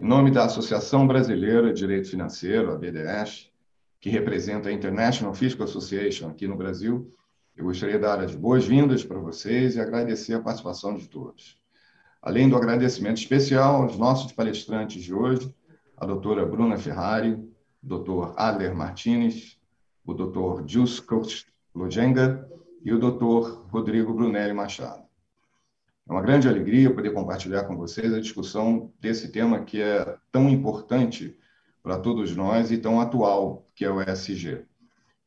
Em nome da Associação Brasileira de Direito Financeiro, a BDS, que representa a International Fiscal Association aqui no Brasil, eu gostaria de dar as boas-vindas para vocês e agradecer a participação de todos. Além do agradecimento especial aos nossos palestrantes de hoje, a doutora Bruna Ferrari, o doutor Adler Martinez, o doutor Jusko Lujenga e o doutor Rodrigo Brunelli Machado. É uma grande alegria poder compartilhar com vocês a discussão desse tema que é tão importante para todos nós e tão atual, que é o ESG.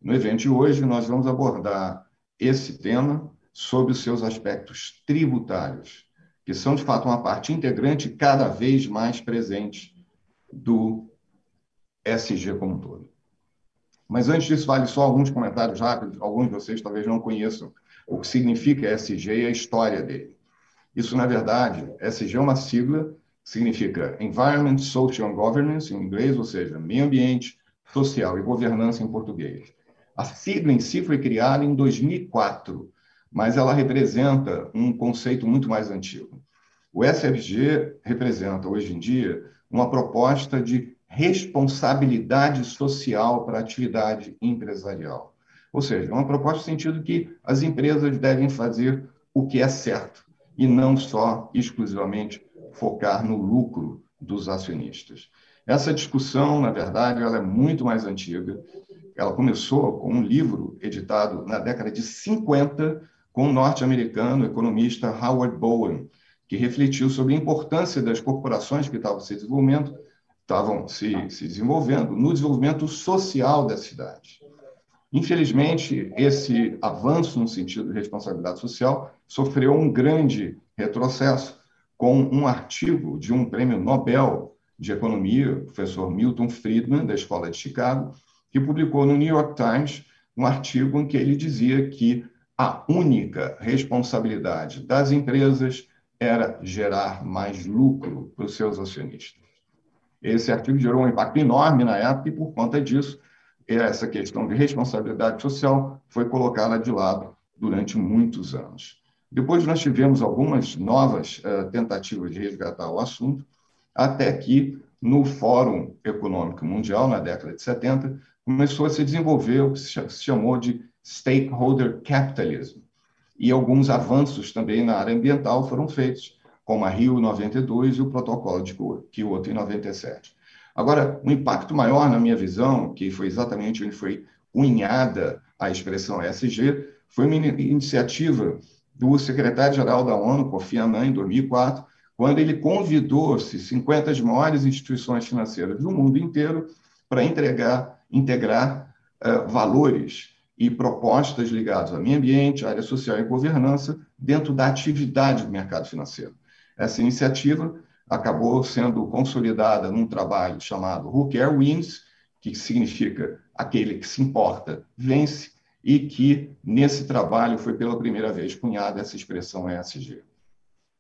No evento de hoje, nós vamos abordar esse tema sob os seus aspectos tributários, que são, de fato, uma parte integrante cada vez mais presente do ESG como um todo. Mas antes disso, vale só alguns comentários rápidos. Alguns de vocês talvez não conheçam o que significa ESG e a história dele. Isso, na verdade, ESG é uma sigla que significa Environment, Social and Governance, em inglês, ou seja, meio ambiente, social e governança em português. A sigla em si foi criada em 2004, mas ela representa um conceito muito mais antigo. O ESG representa, hoje em dia, uma proposta de responsabilidade social para a atividade empresarial. Ou seja, uma proposta no sentido que as empresas devem fazer o que é certo e não só exclusivamente focar no lucro dos acionistas. Essa discussão, na verdade, ela é muito mais antiga. Ela começou com um livro editado na década de 50 com o norte-americano economista Howard Bowen, que refletiu sobre a importância das corporações que estavam se desenvolvendo no desenvolvimento social das cidades. Infelizmente, esse avanço no sentido de responsabilidade social sofreu um grande retrocesso com um artigo de um prêmio Nobel de Economia, o professor Milton Friedman, da Escola de Chicago, que publicou no New York Times um artigo em que ele dizia que a única responsabilidade das empresas era gerar mais lucro para os seus acionistas. Esse artigo gerou um impacto enorme na época e, por conta disso, essa questão de responsabilidade social foi colocada de lado durante muitos anos. Depois nós tivemos algumas novas tentativas de resgatar o assunto, até que, no Fórum Econômico Mundial, na década de 70, começou a se desenvolver o que se chamou de stakeholder capitalism. E alguns avanços também na área ambiental foram feitos, como a Rio 92 e o Protocolo de Kyoto em 97. Agora, um impacto maior, na minha visão, que foi exatamente onde foi cunhada a expressão ESG, foi uma iniciativa do secretário-geral da ONU, Kofi Annan, em 2004, quando ele convidou 50 das maiores instituições financeiras do mundo inteiro para integrar valores e propostas ligadas ao meio ambiente, área social e governança dentro da atividade do mercado financeiro. Essa iniciativa acabou sendo consolidada num trabalho chamado Who Care Wins, que significa aquele que se importa vence, e que, nesse trabalho, foi pela primeira vez cunhada essa expressão ESG.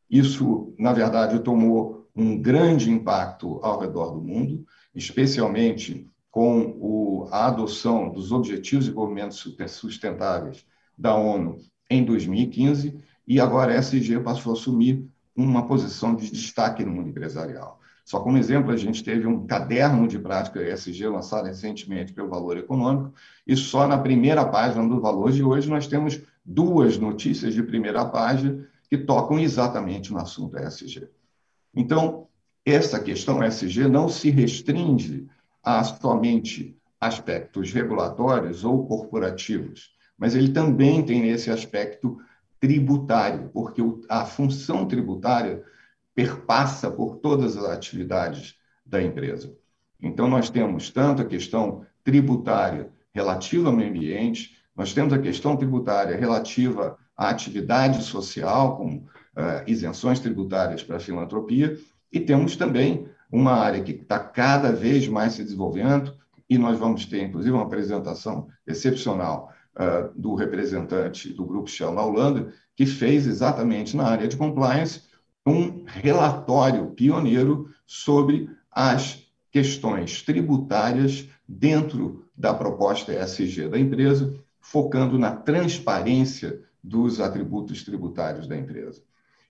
Isso, na verdade, tomou um grande impacto ao redor do mundo, especialmente com a adoção dos Objetivos de Desenvolvimento Sustentáveis da ONU em 2015, e agora a ESG passou a assumir uma posição de destaque no mundo empresarial. Só como exemplo, a gente teve um caderno de prática ESG lançado recentemente pelo Valor Econômico, e só na primeira página do Valor de hoje nós temos 2 notícias de primeira página que tocam exatamente no assunto ESG. Então, essa questão ESG não se restringe a somente aspectos regulatórios ou corporativos, mas ele também tem esse aspecto tributário, porque a função tributária perpassa por todas as atividades da empresa. Então, nós temos tanto a questão tributária relativa ao meio ambiente, nós temos a questão tributária relativa à atividade social, com isenções tributárias para a filantropia, e temos também uma área que está cada vez mais se desenvolvendo, e nós vamos ter, inclusive, uma apresentação excepcional do representante do Grupo Shell na Holanda, que fez exatamente na área de compliance um relatório pioneiro sobre as questões tributárias dentro da proposta ESG da empresa, focando na transparência dos atributos tributários da empresa.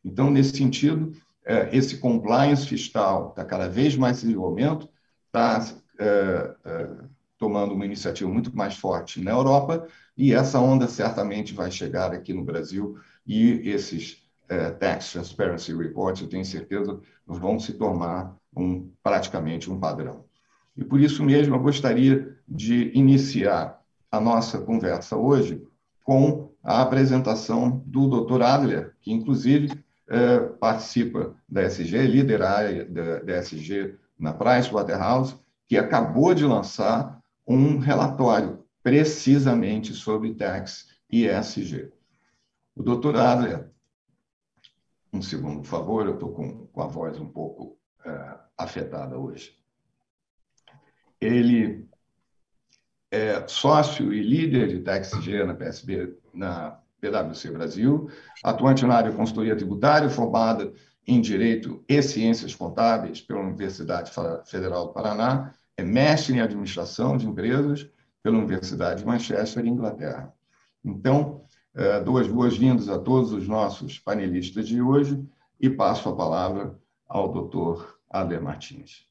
Então, nesse sentido, esse compliance fiscal está cada vez mais em desenvolvimento, está tomando uma iniciativa muito mais forte na Europa, e essa onda certamente vai chegar aqui no Brasil, e esses Tax Transparency Reports, eu tenho certeza, vão se tornar praticamente um padrão. E por isso mesmo eu gostaria de iniciar a nossa conversa hoje com a apresentação do Dr. Adler, que inclusive participa da ESG, líder área da ESG na Pricewaterhouse, que acabou de lançar um relatório precisamente sobre tax e ESG. O Dr. Adler, um segundo, por favor, eu estou com a voz um pouco afetada hoje. Ele é sócio e líder de TaxG na PwC Brasil, atuante na área de consultoria tributária, formada em Direito e Ciências Contábeis pela Universidade Federal do Paraná, é mestre em Administração de Empresas pela Universidade de Manchester, Inglaterra. Então, dou as boas-vindas a todos os nossos panelistas de hoje e passo a palavra ao Dr. Adler Martins.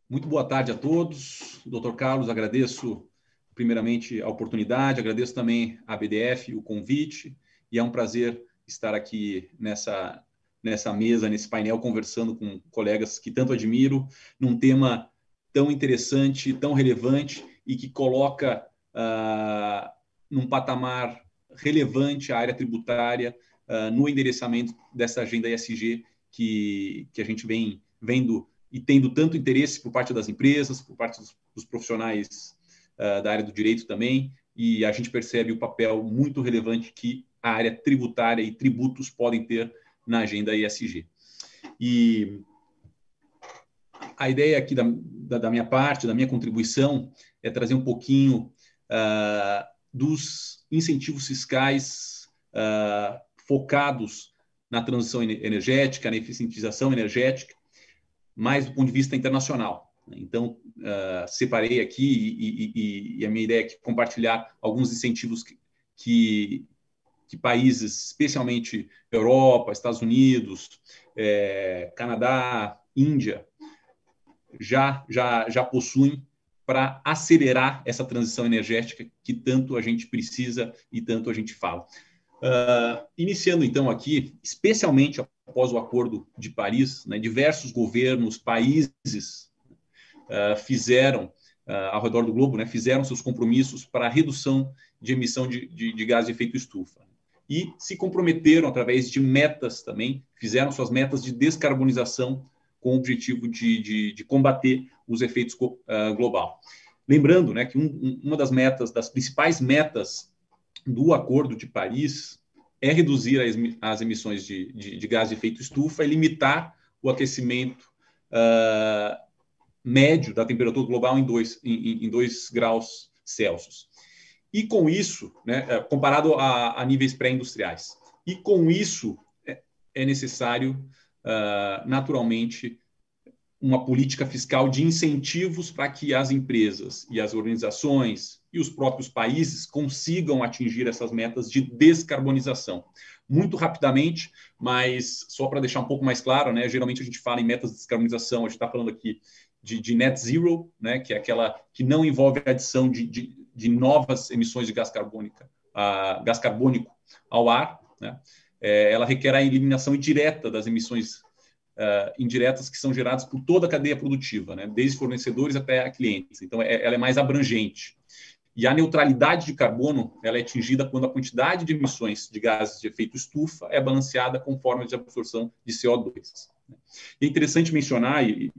Muito boa tarde a todos. Dr. Carlos, agradeço primeiramente a oportunidade, agradeço também à BDF o convite, e é um prazer estar aqui nessa mesa, nesse painel, conversando com colegas que tanto admiro, num tema tão interessante, tão relevante e que coloca num patamar relevante a área tributária no endereçamento dessa agenda ESG que a gente vem vendo e tendo tanto interesse por parte das empresas, por parte dos profissionais da área do direito também, e a gente percebe o papel muito relevante que a área tributária e tributos podem ter na agenda ESG. E a ideia aqui da minha parte, da minha contribuição, é trazer um pouquinho dos incentivos fiscais focados na transição energética, na eficientização energética, mais do ponto de vista internacional. Então, separei aqui, e a minha ideia é compartilhar alguns incentivos que países, especialmente Europa, Estados Unidos, Canadá, Índia, já possuem para acelerar essa transição energética que tanto a gente precisa e tanto a gente fala. Iniciando, então, aqui, especialmente após o Acordo de Paris, né, diversos governos, países fizeram, ao redor do globo, né, fizeram seus compromissos para a redução de emissão de gás de efeito estufa. E se comprometeram através de metas também, fizeram suas metas de descarbonização com o objetivo de combater os efeitos global. Lembrando, né, que uma das metas, das principais metas do Acordo de Paris é reduzir as emissões de gás de efeito estufa e limitar o aquecimento médio da temperatura global em 2 graus Celsius. E com isso, né, comparado a níveis pré-industriais. E com isso é necessário, naturalmente, uma política fiscal de incentivos para que as empresas e as organizações e os próprios países consigam atingir essas metas de descarbonização. Muito rapidamente, mas só para deixar um pouco mais claro, né, geralmente a gente fala em metas de descarbonização, a gente está falando aqui de net zero, né, que é aquela que não envolve a adição de novas emissões de gás carbônico ao ar, né? Ela requer a eliminação indireta das emissões indiretas que são geradas por toda a cadeia produtiva, né? Desde fornecedores até clientes. Então, ela é mais abrangente. E a neutralidade de carbono ela é atingida quando a quantidade de emissões de gases de efeito estufa é balanceada com formas de absorção de CO2. É interessante mencionar, e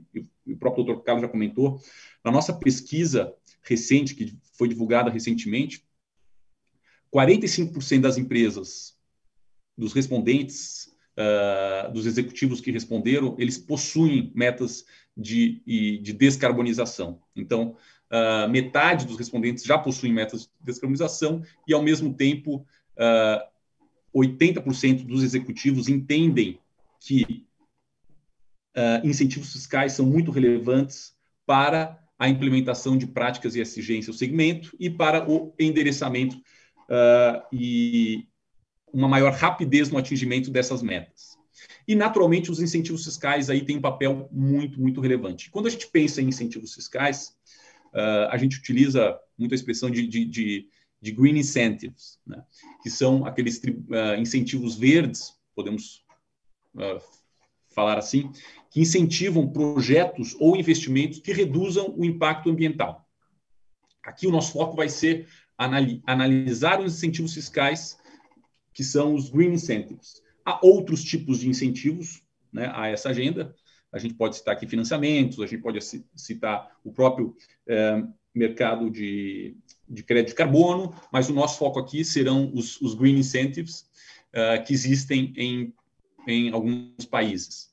o próprio Dr. Carlos já comentou, na nossa pesquisa recente, que foi divulgada recentemente, 45% das empresas, dos respondentes, dos executivos que responderam, eles possuem metas de descarbonização. Então, metade dos respondentes já possuem metas de descarbonização e, ao mesmo tempo, 80% dos executivos entendem que incentivos fiscais são muito relevantes para a implementação de práticas ESG em seu segmento e para o endereçamento e uma maior rapidez no atingimento dessas metas. E, naturalmente, os incentivos fiscais aí têm um papel muito, muito relevante. Quando a gente pensa em incentivos fiscais, a gente utiliza muito a expressão de green incentives, né? Que são aqueles incentivos verdes, podemos falar assim, que incentivam projetos ou investimentos que reduzam o impacto ambiental. Aqui o nosso foco vai ser analisar os incentivos fiscais, que são os green incentives. Há outros tipos de incentivos, né, a essa agenda. A gente pode citar aqui financiamentos, a gente pode citar o próprio mercado de crédito de carbono, mas o nosso foco aqui serão os green incentives que existem em alguns países.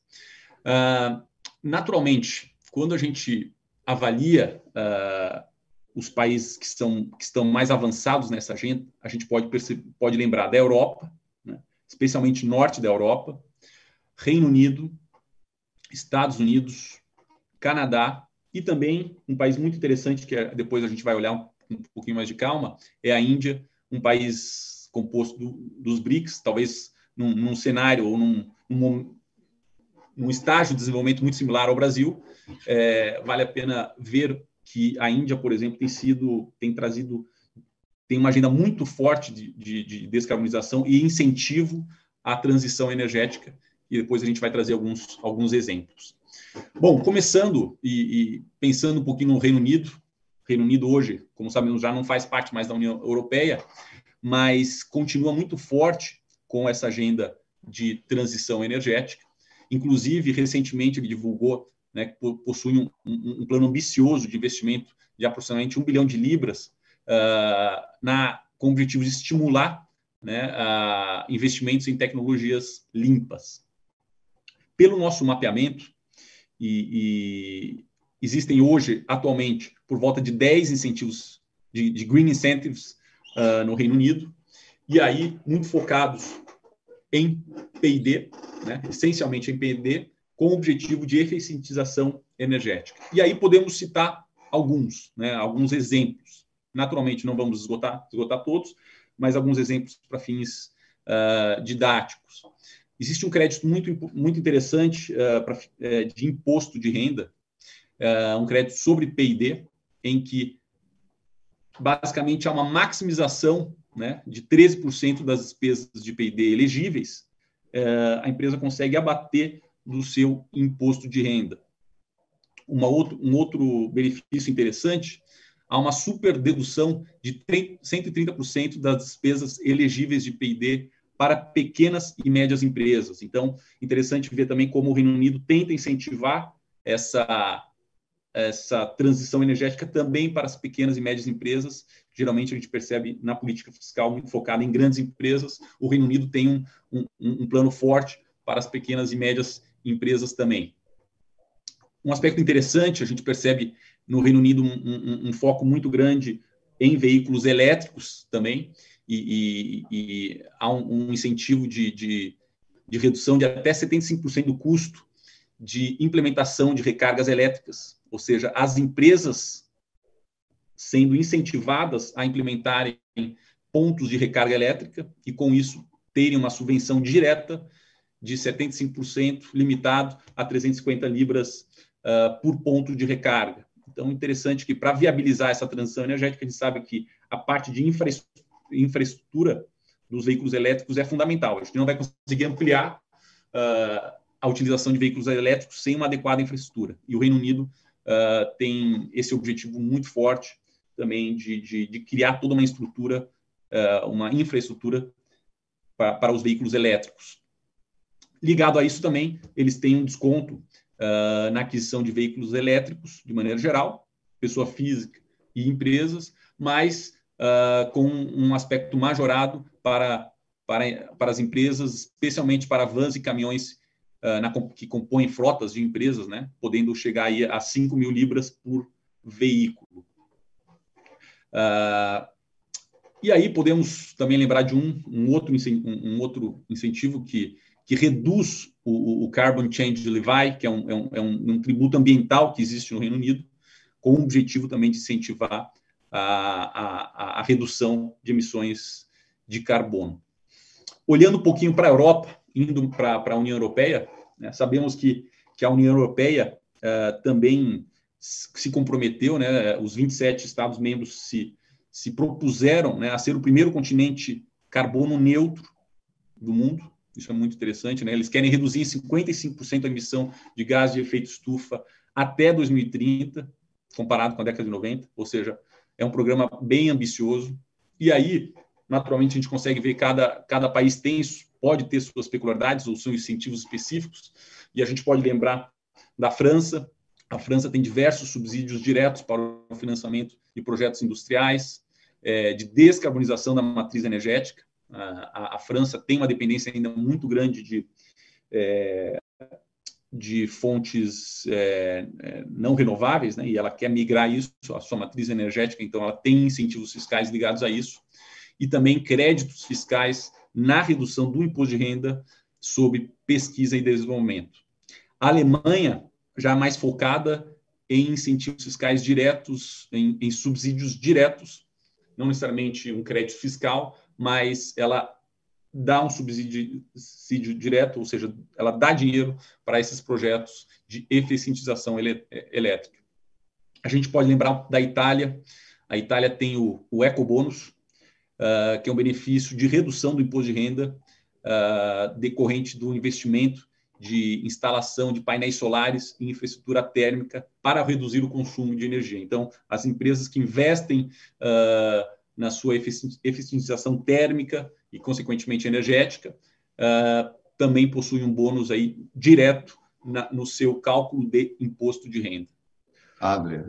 Naturalmente, quando a gente avalia os países que estão mais avançados nessa agenda, a gente pode lembrar da Europa, né, especialmente norte da Europa, Reino Unido, Estados Unidos, Canadá e também um país muito interessante, que depois a gente vai olhar um pouquinho mais de calma, é a Índia, um país composto dos BRICS, talvez num cenário ou num estágio de desenvolvimento muito similar ao Brasil. Vale a pena ver que a Índia, por exemplo, tem uma agenda muito forte de descarbonização e incentivo à transição energética, e depois a gente vai trazer alguns exemplos. Bom, começando e pensando um pouquinho no Reino Unido. O Reino Unido hoje, como sabemos, já não faz parte mais da União Europeia, mas continua muito forte com essa agenda de transição energética. Inclusive, recentemente ele divulgou, né, que possui um plano ambicioso de investimento de aproximadamente 1 bilhão de libras com o objetivo de estimular, né, investimentos em tecnologias limpas. Pelo nosso mapeamento, existem hoje, atualmente, por volta de 10 incentivos de green incentives no Reino Unido, e aí muito focados em P&D, né, essencialmente em P&D, com o objetivo de eficientização energética. E aí podemos citar alguns, né, alguns exemplos. Naturalmente, não vamos esgotar todos, mas alguns exemplos para fins didáticos. Existe um crédito muito interessante de imposto de renda, um crédito sobre P&D, em que basicamente há uma maximização, né, de 13% das despesas de P&D elegíveis, a empresa consegue abater do seu imposto de renda. Um outro benefício interessante, há uma super dedução de 130% das despesas elegíveis de P&D para pequenas e médias empresas. Então, interessante ver também como o Reino Unido tenta incentivar essa transição energética também para as pequenas e médias empresas. Geralmente a gente percebe na política fiscal muito focada em grandes empresas. O Reino Unido tem um plano forte para as pequenas e médias empresas também. Um aspecto interessante, a gente percebe no Reino Unido um foco muito grande em veículos elétricos também, e há um incentivo de redução de até 75% do custo de implementação de recargas elétricas, ou seja, as empresas sendo incentivadas a implementarem pontos de recarga elétrica e, com isso, terem uma subvenção direta de 75%, limitado a 350 libras por ponto de recarga. Então, interessante que, para viabilizar essa transição energética, a gente sabe que a parte de infraestrutura dos veículos elétricos é fundamental. A gente não vai conseguir ampliar a utilização de veículos elétricos sem uma adequada infraestrutura. E o Reino Unido tem esse objetivo muito forte também de criar toda uma estrutura, uma infraestrutura para os veículos elétricos. Ligado a isso também, eles têm um desconto na aquisição de veículos elétricos, de maneira geral, pessoa física e empresas, mas com um aspecto majorado para as empresas, especialmente para vans e caminhões que compõem frotas de empresas, né, podendo chegar aí a 5 mil libras por veículo. E aí podemos também lembrar de um outro incentivo que reduz o Carbon Change Levy, que é um tributo ambiental que existe no Reino Unido, com o objetivo também de incentivar a redução de emissões de carbono. Olhando um pouquinho para a Europa, indo para a União Europeia, né? Sabemos que a União Europeia também se comprometeu, né? Os 27 Estados-membros se propuseram, né, a ser o primeiro continente carbono neutro do mundo. Isso é muito interessante, né? Eles querem reduzir em 55% a emissão de gás de efeito estufa até 2030, comparado com a década de 90, ou seja, é um programa bem ambicioso. E aí, naturalmente, a gente consegue ver que cada país pode ter suas peculiaridades ou seus incentivos específicos, e a gente pode lembrar da França. A França tem diversos subsídios diretos para o financiamento de projetos industriais, de descarbonização da matriz energética. A França tem uma dependência ainda muito grande de fontes não renováveis, né? E ela quer migrar isso, a sua matriz energética, então ela tem incentivos fiscais ligados a isso, e também créditos fiscais na redução do imposto de renda sobre pesquisa e desenvolvimento. A Alemanha já é mais focada em incentivos fiscais diretos, em subsídios diretos, não necessariamente um crédito fiscal, mas ela dá um subsídio direto, ou seja, ela dá dinheiro para esses projetos de eficientização elétrica. A gente pode lembrar da Itália. A Itália tem o ecobônus, que é um benefício de redução do imposto de renda decorrente do investimento de instalação de painéis solares e infraestrutura térmica para reduzir o consumo de energia. Então, as empresas que investem na sua eficientização térmica e, consequentemente, energética, também possuem um bônus aí direto no seu cálculo de imposto de renda. Adler,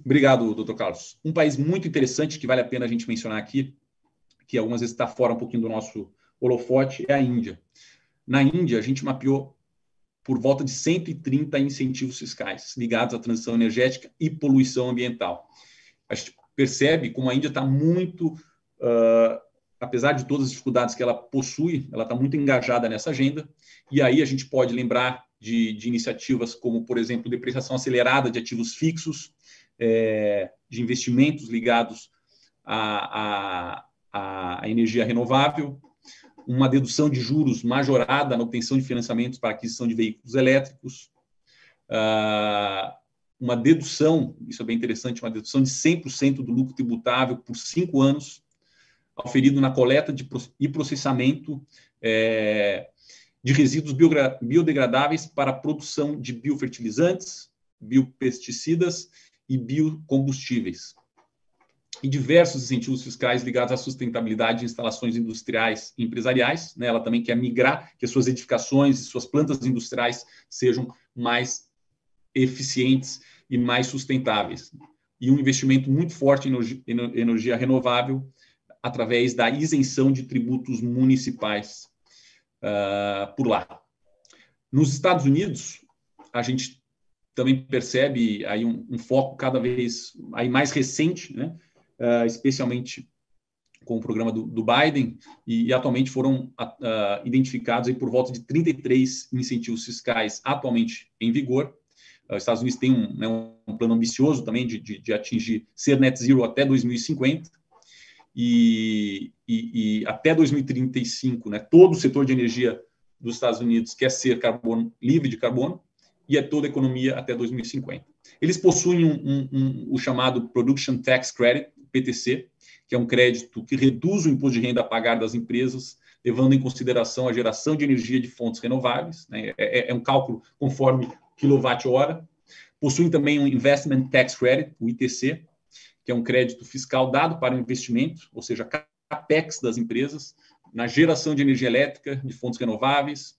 obrigado, doutor Carlos. Um país muito interessante que vale a pena a gente mencionar aqui, que algumas vezes está fora um pouquinho do nosso holofote, é a Índia. Na Índia, a gente mapeou por volta de 130 incentivos fiscais ligados à transição energética e poluição ambiental. A gente percebe como a Índia está muito, apesar de todas as dificuldades que ela possui, ela está muito engajada nessa agenda. E aí a gente pode lembrar de iniciativas como, por exemplo, depreciação acelerada de ativos fixos, de investimentos ligados à energia renovável, uma dedução de juros majorada na obtenção de financiamentos para aquisição de veículos elétricos, uma dedução, isso é bem interessante, uma dedução de 100% do lucro tributável por 5 anos, auferido na coleta e processamento de resíduos biodegradáveis para a produção de biofertilizantes, biopesticidas e biocombustíveis. E diversos incentivos fiscais ligados à sustentabilidade de instalações industriais e empresariais, né? Ela também quer migrar, que as suas edificações e suas plantas industriais sejam mais eficientes e mais sustentáveis. E um investimento muito forte em energia renovável através da isenção de tributos municipais por lá. Nos Estados Unidos, a gente também percebe aí um foco cada vez aí mais recente, né? Especialmente com o programa do Biden, e atualmente foram identificados aí por volta de 33 incentivos fiscais atualmente em vigor. Os Estados Unidos têm um plano ambicioso também de atingir ser net zero até 2050, e até 2035, né, todo o setor de energia dos Estados Unidos quer ser livre de carbono, e toda a economia até 2050. Eles possuem o chamado Production Tax Credit, PTC, que é um crédito que reduz o imposto de renda a pagar das empresas, levando em consideração a geração de energia de fontes renováveis, né? É um cálculo conforme quilowatt-hora. Possuem também um Investment Tax Credit, o ITC, que é um crédito fiscal dado para o investimento, ou seja, CAPEX das empresas, na geração de energia elétrica de fontes renováveis,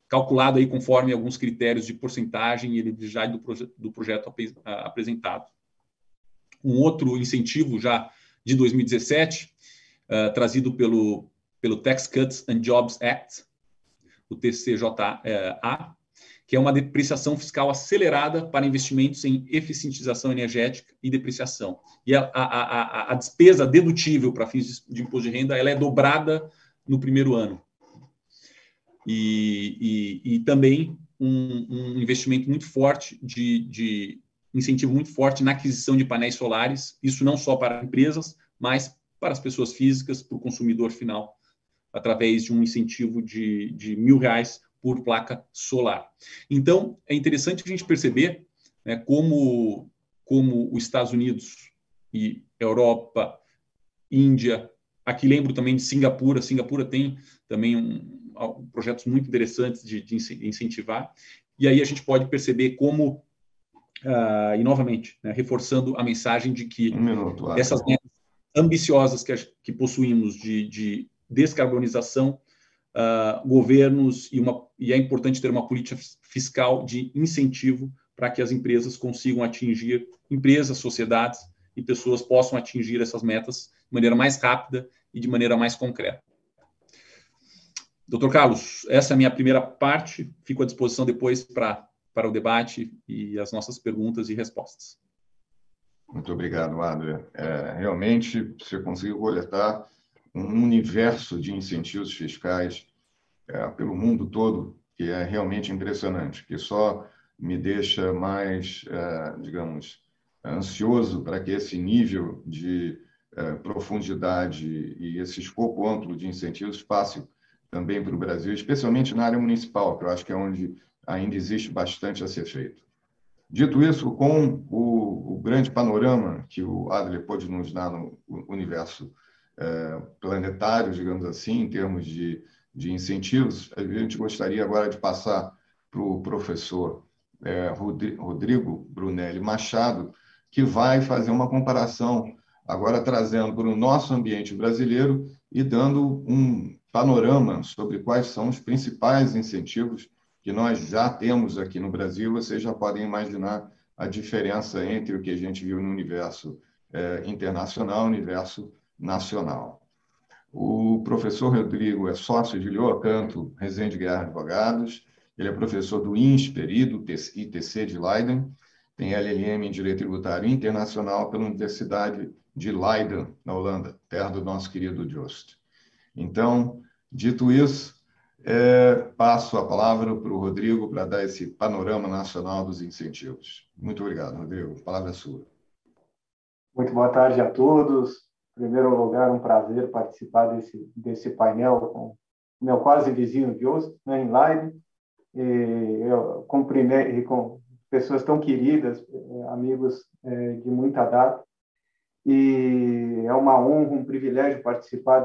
calculado aí conforme alguns critérios de porcentagem e elegibilidade do projeto apresentado. Um outro incentivo já de 2017, trazido pelo Tax Cuts and Jobs Act, o TCJA, que é uma depreciação fiscal acelerada para investimentos em eficientização energética e depreciação. E a despesa dedutível para fins de imposto de renda, ela é dobrada no primeiro ano. E também um investimento muito forte, de incentivo muito forte na aquisição de painéis solares, isso não só para empresas, mas para as pessoas físicas, para o consumidor final através de um incentivo de R$ 1.000 por placa solar. Então, é interessante a gente perceber, né, como os Estados Unidos e Europa, Índia, aqui lembro também de Singapura. Singapura tem também projetos muito interessantes de incentivar. E aí a gente pode perceber como, e novamente, né, reforçando a mensagem de que essas metas ambiciosas que possuímos de descarbonização, governos e é importante ter uma política fiscal de incentivo para que as empresas consigam atingir, sociedades e pessoas possam atingir essas metas de maneira mais rápida e de maneira mais concreta. Dr. Carlos, essa é a minha primeira parte. Fico à disposição depois para o debate e as nossas perguntas e respostas. Muito obrigado, Adler. Realmente, você conseguiu coletar um universo de incentivos fiscais pelo mundo todo, que é realmente impressionante, que só me deixa mais, digamos, ansioso para que esse nível de profundidade e esse escopo amplo de incentivos passe também para o Brasil, especialmente na área municipal, que eu acho que é onde ainda existe bastante a ser feito. Dito isso, com o grande panorama que o Adler pôde nos dar no universo planetário, digamos assim, em termos de incentivos, a gente gostaria agora de passar para o professor Rodrigo Brunelli Machado, que vai fazer uma comparação, agora trazendo para o nosso ambiente brasileiro e dando um panorama sobre quais são os principais incentivos que nós já temos aqui no Brasil. Vocês já podem imaginar a diferença entre o que a gente viu no universo internacional e no universo nacional. O professor Rodrigo é sócio de Lioa Canto Rezende Guerra Advogados, ele é professor do INSPER e do ITC de Leiden, tem LLM em Direito Tributário Internacional pela Universidade de Leiden, na Holanda, terra do nosso querido Joost. Então, dito isso, passo a palavra para o Rodrigo para dar esse panorama nacional dos incentivos. Muito obrigado, Rodrigo. A palavra é sua. Muito boa tarde a todos. Em primeiro lugar, um prazer participar desse painel com o meu quase vizinho Joost, né, em Leiden. Eu cumprimento com pessoas tão queridas, amigos de muita data. E é uma honra, um privilégio participar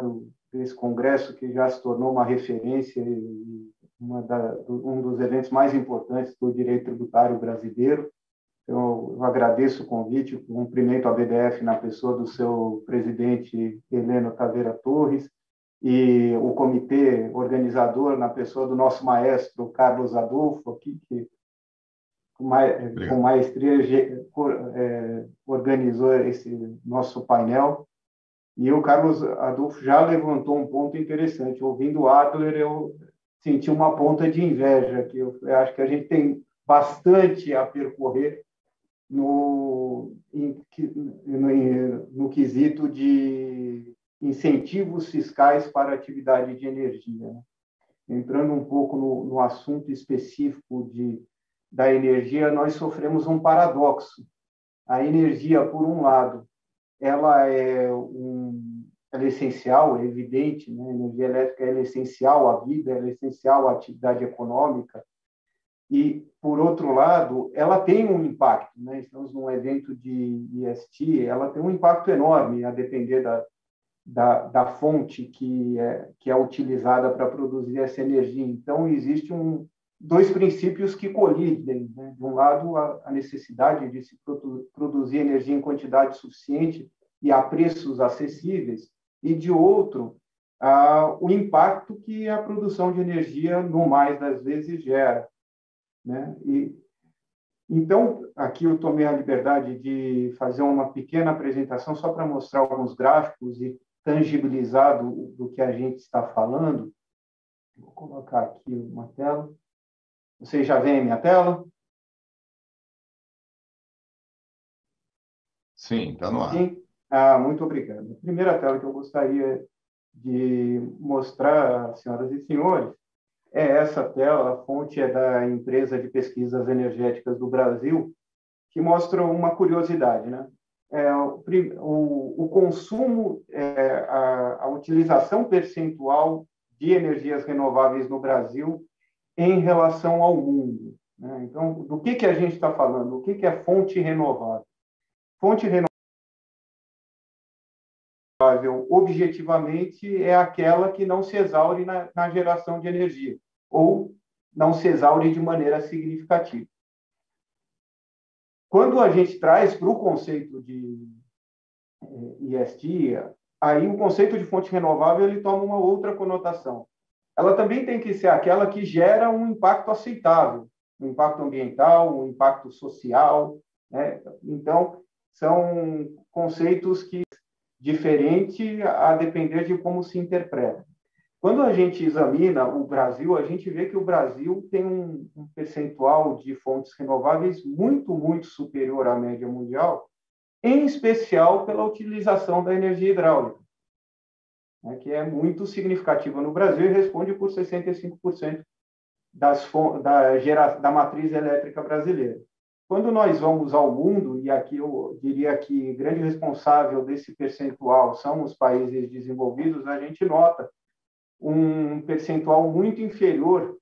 desse congresso que já se tornou uma referência e um dos eventos mais importantes do direito tributário brasileiro. Eu agradeço o convite, cumprimento a BDF na pessoa do seu presidente Heleno Taveira Torres e o comitê organizador na pessoa do nosso maestro Carlos Adolfo, aqui, que com maestria organizou esse nosso painel. E o Carlos Adolfo já levantou um ponto interessante. Ouvindo o Adler, eu senti uma ponta de inveja, que eu acho que a gente tem bastante a percorrer no quesito de incentivos fiscais para a atividade de energia, né? Entrando um pouco no assunto específico da energia, nós sofremos um paradoxo. A energia, por um lado, ela é essencial, é evidente, né? A energia elétrica é essencial à vida, é essencial à atividade econômica. E, por outro lado, ela tem um impacto, né? Estamos num evento de ESG, ela tem um impacto enorme, a depender da fonte que é utilizada para produzir essa energia. Então, existem dois princípios que colidem, né? De um lado, a necessidade de se produzir energia em quantidade suficiente e a preços acessíveis, e, de outro, o impacto que a produção de energia, no mais das vezes, gera, né? Então, aqui eu tomei a liberdade de fazer uma pequena apresentação só para mostrar alguns gráficos e tangibilizar do que a gente está falando. Vou colocar aqui uma tela. Vocês já veem a minha tela? Sim, está no ar. Sim? Muito obrigado. A primeira tela que eu gostaria de mostrar, senhoras e senhores, é essa tela. A fonte é da empresa de pesquisas energéticas do Brasil, que mostra uma curiosidade, né? O consumo, a utilização percentual de energias renováveis no Brasil em relação ao mundo, né? Então, do que a gente está falando? O que é fonte renovável? Fonte renovável, objetivamente, é aquela que não se exaure na geração de energia, ou não se exaure de maneira significativa. Quando a gente traz para o conceito de ESG, aí o conceito de fonte renovável ele toma uma outra conotação. Ela também tem que ser aquela que gera um impacto aceitável, um impacto ambiental, um impacto social, né? Então, são conceitos que diferentes a depender de como se interpreta. Quando a gente examina o Brasil, a gente vê que o Brasil tem um percentual de fontes renováveis muito, muito superior à média mundial, em especial pela utilização da energia hidráulica, né, que é muito significativa no Brasil e responde por 65% da matriz elétrica brasileira. Quando nós vamos ao mundo, e aqui eu diria que grande responsável desse percentual são os países desenvolvidos, a gente nota um percentual muito inferior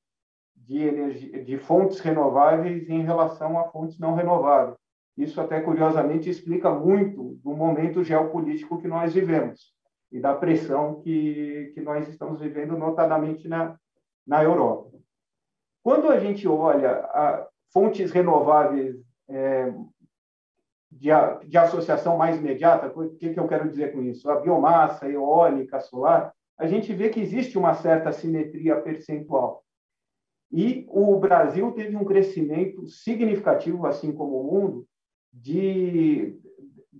de fontes renováveis em relação a fontes não renováveis. Isso até curiosamente explica muito do momento geopolítico que nós vivemos e da pressão que nós estamos vivendo, notadamente na Europa. Quando a gente olha fontes renováveis de associação mais imediata, o que eu quero dizer com isso? A biomassa, eólica, solar, a gente vê que existe uma certa simetria percentual. E o Brasil teve um crescimento significativo, assim como o mundo, de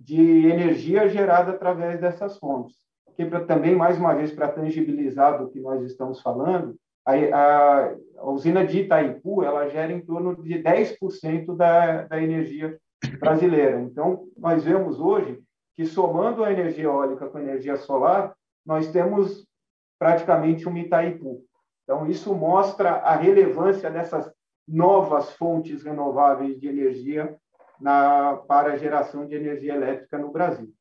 energia gerada através dessas fontes. Que também, mais uma vez, para tangibilizar do que nós estamos falando, a usina de Itaipu ela gera em torno de 10% da energia brasileira. Então, nós vemos hoje que, somando a energia eólica com a energia solar, nós temos praticamente uma Itaipu. Então, isso mostra a relevância dessas novas fontes renováveis de energia para a geração de energia elétrica no Brasil.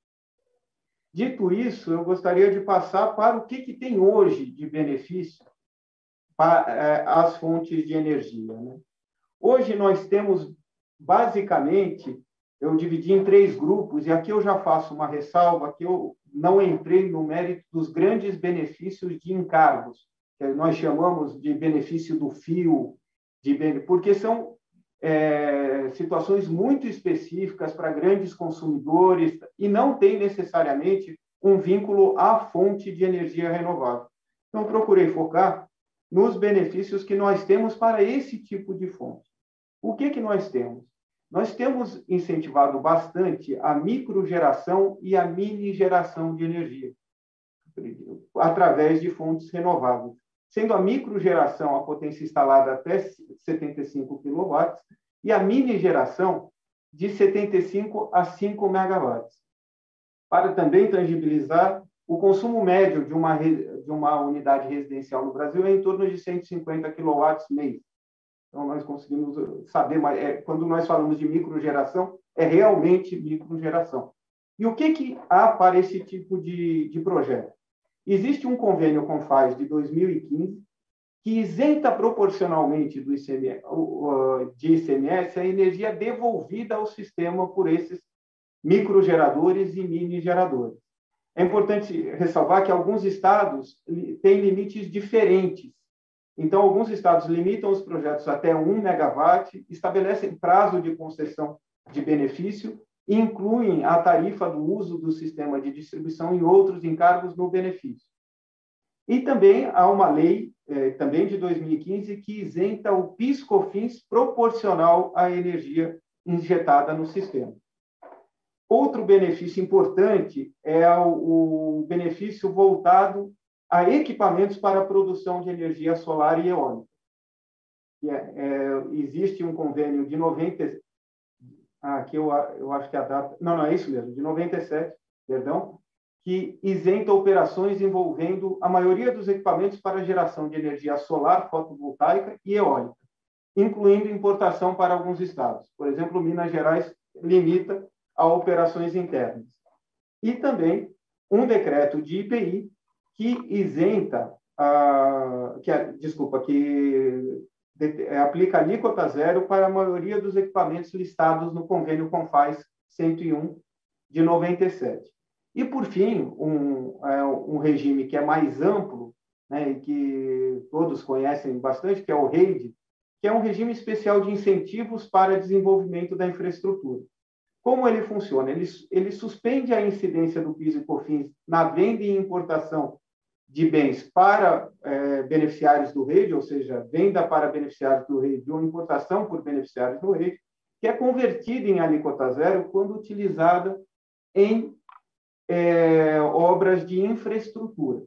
Dito isso, eu gostaria de passar para o que tem hoje de benefício para as fontes de energia, né? Hoje nós temos, basicamente, eu dividi em 3 grupos, e aqui eu já faço uma ressalva, que eu não entrei no mérito dos grandes benefícios de encargos, que nós chamamos de benefício do fio, porque são situações muito específicas para grandes consumidores e não tem necessariamente um vínculo à fonte de energia renovável. Então, procurei focar nos benefícios que nós temos para esse tipo de fonte. O que nós temos? Nós temos incentivado bastante a microgeração e a mini geração de energia, através de fontes renováveis. Sendo a microgeração a potência instalada até 75 kW e a mini geração de 75 a 5 MW. Para também tangibilizar, o consumo médio de uma unidade residencial no Brasil é em torno de 150 kW mês. Então, nós conseguimos saber, mas quando nós falamos de microgeração, é realmente microgeração. E o que há para esse tipo de projeto? Existe um convênio com FAES de 2015 que isenta proporcionalmente de ICMS a energia devolvida ao sistema por esses microgeradores e mini-geradores. É importante ressalvar que alguns estados têm limites diferentes. Então, alguns estados limitam os projetos até 1 megawatt, estabelecem prazo de concessão de benefício e incluem a tarifa do uso do sistema de distribuição e outros encargos no benefício. E também há uma lei, também de 2015, que isenta o PIS/COFINS proporcional à energia injetada no sistema. Outro benefício importante é o benefício voltado a equipamentos para a produção de energia solar e eólica. Existe um convênio de 90... aqui eu acho que a data... Não, é isso mesmo, de 97, perdão, que isenta operações envolvendo a maioria dos equipamentos para geração de energia solar, fotovoltaica e eólica, incluindo importação para alguns estados. Por exemplo, Minas Gerais limita a operações internas. E também um decreto de IPI que isenta aplica alíquota zero para a maioria dos equipamentos listados no convênio CONFAS 101 de 97. E, por fim, um regime que é mais amplo, né, e que todos conhecem bastante, que é o REID, que é um regime especial de incentivos para desenvolvimento da infraestrutura. Como ele funciona? Ele suspende a incidência do PIS e COFINS na venda e importação de bens para beneficiários do REID, ou seja, venda para beneficiários do REID ou importação por beneficiários do REID, que é convertida em alíquota zero quando utilizada em obras de infraestrutura.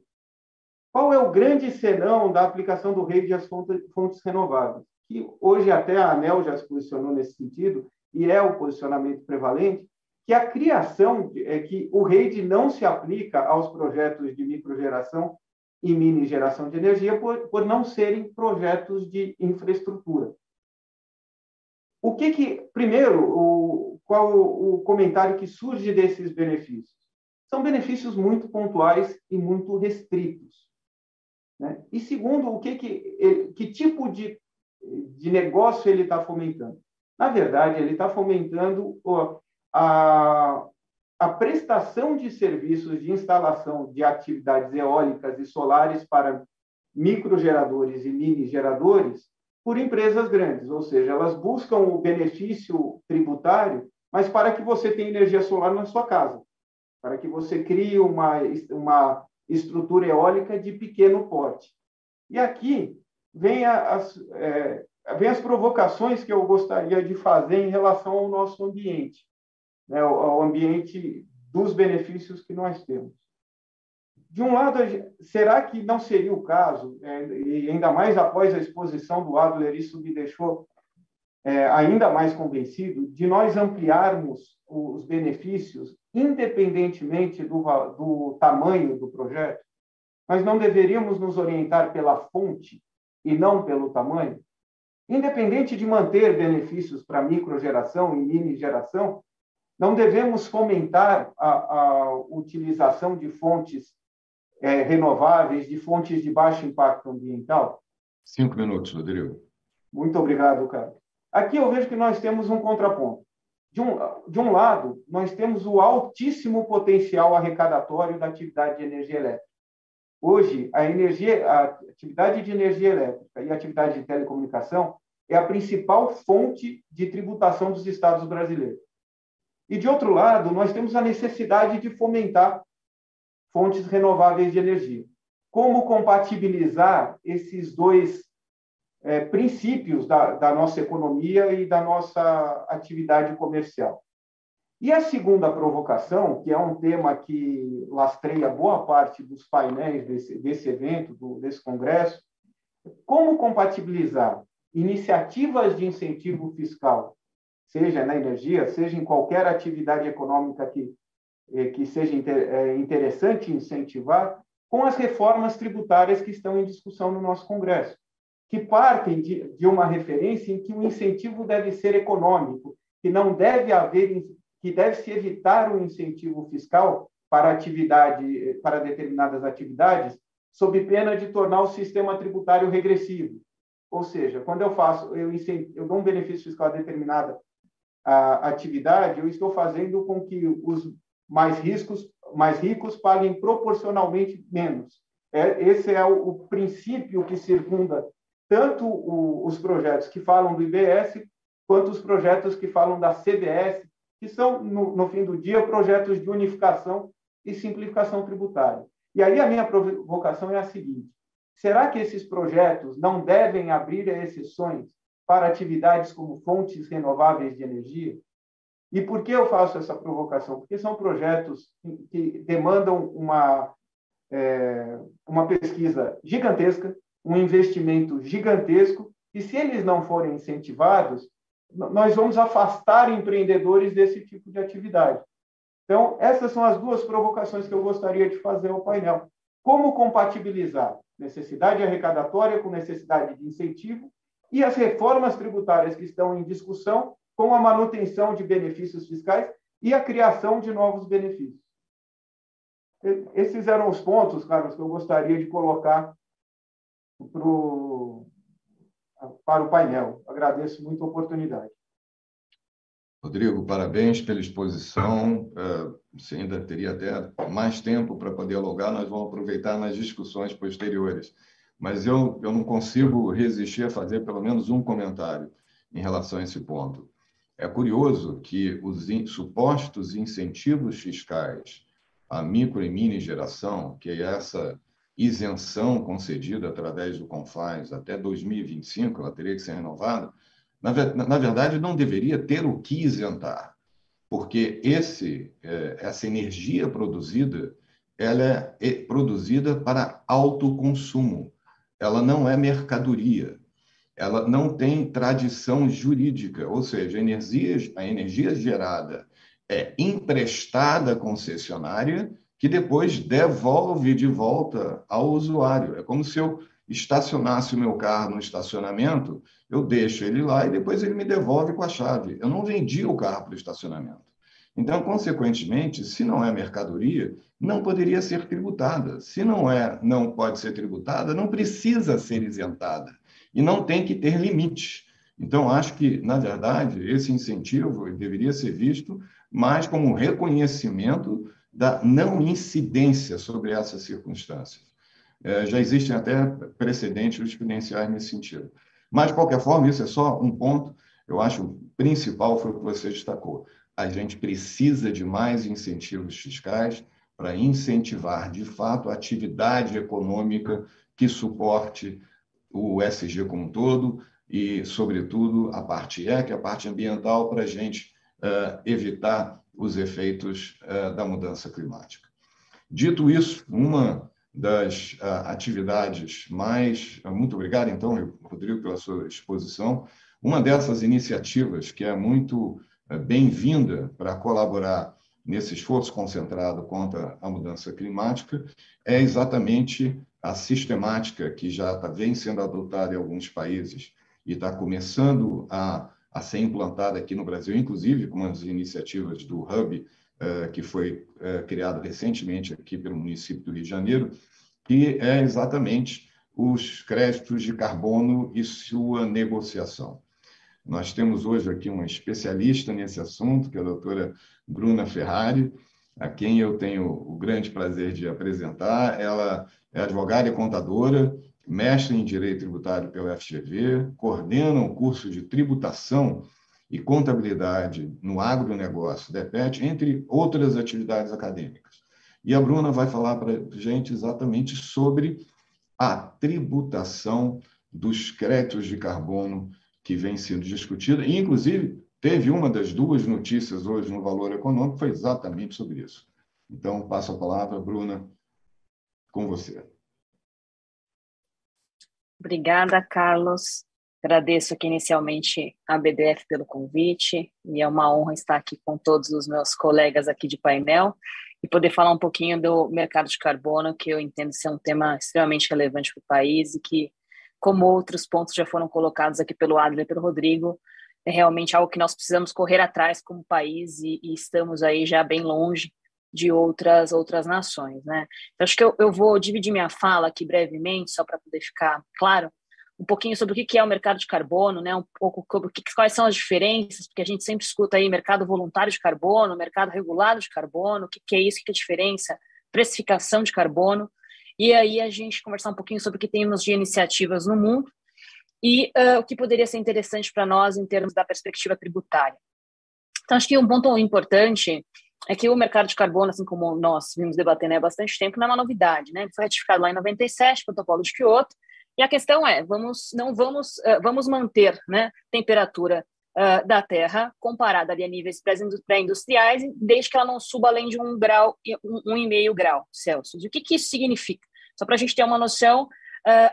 Qual é o grande senão da aplicação do REID às fontes renováveis? Que hoje até a ANEEL já se posicionou nesse sentido, e é o posicionamento prevalente, que a criação, que o REID não se aplica aos projetos de microgeração e mini geração de energia por não serem projetos de infraestrutura. Primeiro, qual o comentário que surge desses benefícios? São benefícios muito pontuais e muito restritos, né? E segundo, que tipo de negócio ele está fomentando? Na verdade, ele está fomentando a prestação de serviços de instalação de atividades eólicas e solares para microgeradores e mini geradores por empresas grandes, ou seja, elas buscam o benefício tributário, mas para que você tenha energia solar na sua casa, para que você crie uma estrutura eólica de pequeno porte. E aqui vem as provocações que eu gostaria de fazer em relação ao nosso ambiente, né, ao ambiente dos benefícios que nós temos. De um lado, será que não seria o caso, e ainda mais após a exposição do Adler, isso me deixou ainda mais convencido, de nós ampliarmos os benefícios, independentemente do tamanho do projeto? Nós não deveríamos nos orientar pela fonte e não pelo tamanho? Independente de manter benefícios para microgeração e mini geração, não devemos fomentar a utilização de fontes renováveis, de fontes de baixo impacto ambiental? 5 minutos, Rodrigo. Muito obrigado, Carlos. Aqui eu vejo que nós temos um contraponto. De um lado, nós temos o altíssimo potencial arrecadatório da atividade de energia elétrica. Hoje, a atividade de energia elétrica e a atividade de telecomunicação é a principal fonte de tributação dos estados brasileiros. E, de outro lado, nós temos a necessidade de fomentar fontes renováveis de energia. Como compatibilizar esses dois princípios da nossa economia e da nossa atividade comercial? E a segunda provocação, que é um tema que lastreia boa parte dos painéis desse evento, desse congresso, como compatibilizar iniciativas de incentivo fiscal, seja na energia, seja em qualquer atividade econômica que seja interessante incentivar, com as reformas tributárias que estão em discussão no nosso Congresso, que partem de uma referência em que o incentivo deve ser econômico, que não deve haver, que deve se evitar o incentivo fiscal para determinadas atividades, sob pena de tornar o sistema tributário regressivo. Ou seja, quando eu dou um benefício fiscal a determinada atividade, eu estou fazendo com que os mais ricos paguem proporcionalmente menos. Esse é o princípio que circunda tanto os projetos que falam do IBS, quanto os projetos que falam da CBS, que são, no fim do dia, projetos de unificação e simplificação tributária. E aí a minha provocação é a seguinte: será que esses projetos não devem abrir exceções para atividades como fontes renováveis de energia? E por que eu faço essa provocação? Porque são projetos que demandam uma pesquisa gigantesca, um investimento gigantesco, e se eles não forem incentivados, nós vamos afastar empreendedores desse tipo de atividade. Então, essas são as duas provocações que eu gostaria de fazer ao painel. Como compatibilizar necessidade arrecadatória com necessidade de incentivo e as reformas tributárias que estão em discussão com a manutenção de benefícios fiscais e a criação de novos benefícios. Esses eram os pontos, Carlos, que eu gostaria de colocar para o painel. Agradeço muito a oportunidade. Rodrigo, parabéns pela exposição. Você ainda teria até mais tempo para poder dialogar, nós vamos aproveitar nas discussões posteriores. Mas eu não consigo resistir a fazer pelo menos um comentário em relação a esse ponto. É curioso que os supostos incentivos fiscais à micro e mini geração, que é essa isenção concedida através do CONFAS até 2025, ela teria que ser renovada, na verdade, não deveria ter o que isentar, porque essa energia produzida, ela é produzida para autoconsumo, ela não é mercadoria, ela não tem tradição jurídica, ou seja, a energia gerada é emprestada à concessionária, que depois devolve de volta ao usuário. É como se eu estacionasse o meu carro no estacionamento, eu deixo ele lá e depois ele me devolve com a chave. Eu não vendi o carro para o estacionamento. Então, consequentemente, se não é mercadoria, não poderia ser tributada. Se não pode ser tributada, não precisa ser isentada. E não tem que ter limite. Então, acho que, na verdade, esse incentivo deveria ser visto mais como um reconhecimento da não incidência sobre essas circunstâncias. Já existem até precedentes jurisprudenciais nesse sentido. Mas, de qualquer forma, isso é só um ponto. Eu acho que o principal foi o que você destacou. A gente precisa de mais incentivos fiscais para incentivar, de fato, a atividade econômica que suporte o ESG como um todo e, sobretudo, a parte EC, a parte ambiental, para a gente evitar os efeitos da mudança climática. Dito isso, uma das atividades mais... Muito obrigado, então, Rodrigo, pela sua exposição. Uma dessas iniciativas que é muito bem-vinda para colaborar nesse esforço concentrado contra a mudança climática é exatamente a sistemática que já vem sendo adotada em alguns países e está começando a ser implantada aqui no Brasil, inclusive com as iniciativas do Hub, que foi criado recentemente aqui pelo município do Rio de Janeiro, que é exatamente os créditos de carbono e sua negociação. Nós temos hoje aqui uma especialista nesse assunto, que é a doutora Bruna Ferrari, a quem eu tenho o grande prazer de apresentar. Ela é advogada e contadora, mestre em Direito Tributário pela FGV, coordena o curso de Tributação e Contabilidade no Agronegócio, DEPET, entre outras atividades acadêmicas. E a Bruna vai falar para a gente exatamente sobre a tributação dos créditos de carbono que vem sendo discutida, e, inclusive, teve uma das duas notícias hoje no Valor Econômico, foi exatamente sobre isso. Então, passo a palavra, Bruna, com você. Obrigada, Carlos. Agradeço aqui inicialmente a BDF pelo convite, e é uma honra estar aqui com todos os meus colegas aqui de painel e poder falar um pouquinho do mercado de carbono, que eu entendo ser um tema extremamente relevante para o país e que, como outros pontos já foram colocados aqui pelo Adler e pelo Rodrigo, é realmente algo que nós precisamos correr atrás como país e estamos aí já bem longe de outras nações, né? Então, acho que eu vou dividir minha fala aqui brevemente, só para poder ficar claro, um pouquinho sobre o que é o mercado de carbono, né? Um pouco sobre quais são as diferenças, porque a gente sempre escuta aí mercado voluntário de carbono, mercado regulado de carbono, o que é isso, o que é a diferença, precificação de carbono, e aí a gente conversar um pouquinho sobre o que temos de iniciativas no mundo e o que poderia ser interessante para nós em termos da perspectiva tributária. Então, acho que um ponto importante é que o mercado de carbono, assim como nós vimos debatendo há bastante tempo, não é uma novidade, né? Ele foi ratificado lá em 97, protocolo de Kyoto, e a questão é, vamos manter, né, temperatura da Terra comparada ali a níveis pré-industriais, desde que ela não suba além de 1,5 grau Celsius. O que isso significa? Só para a gente ter uma noção,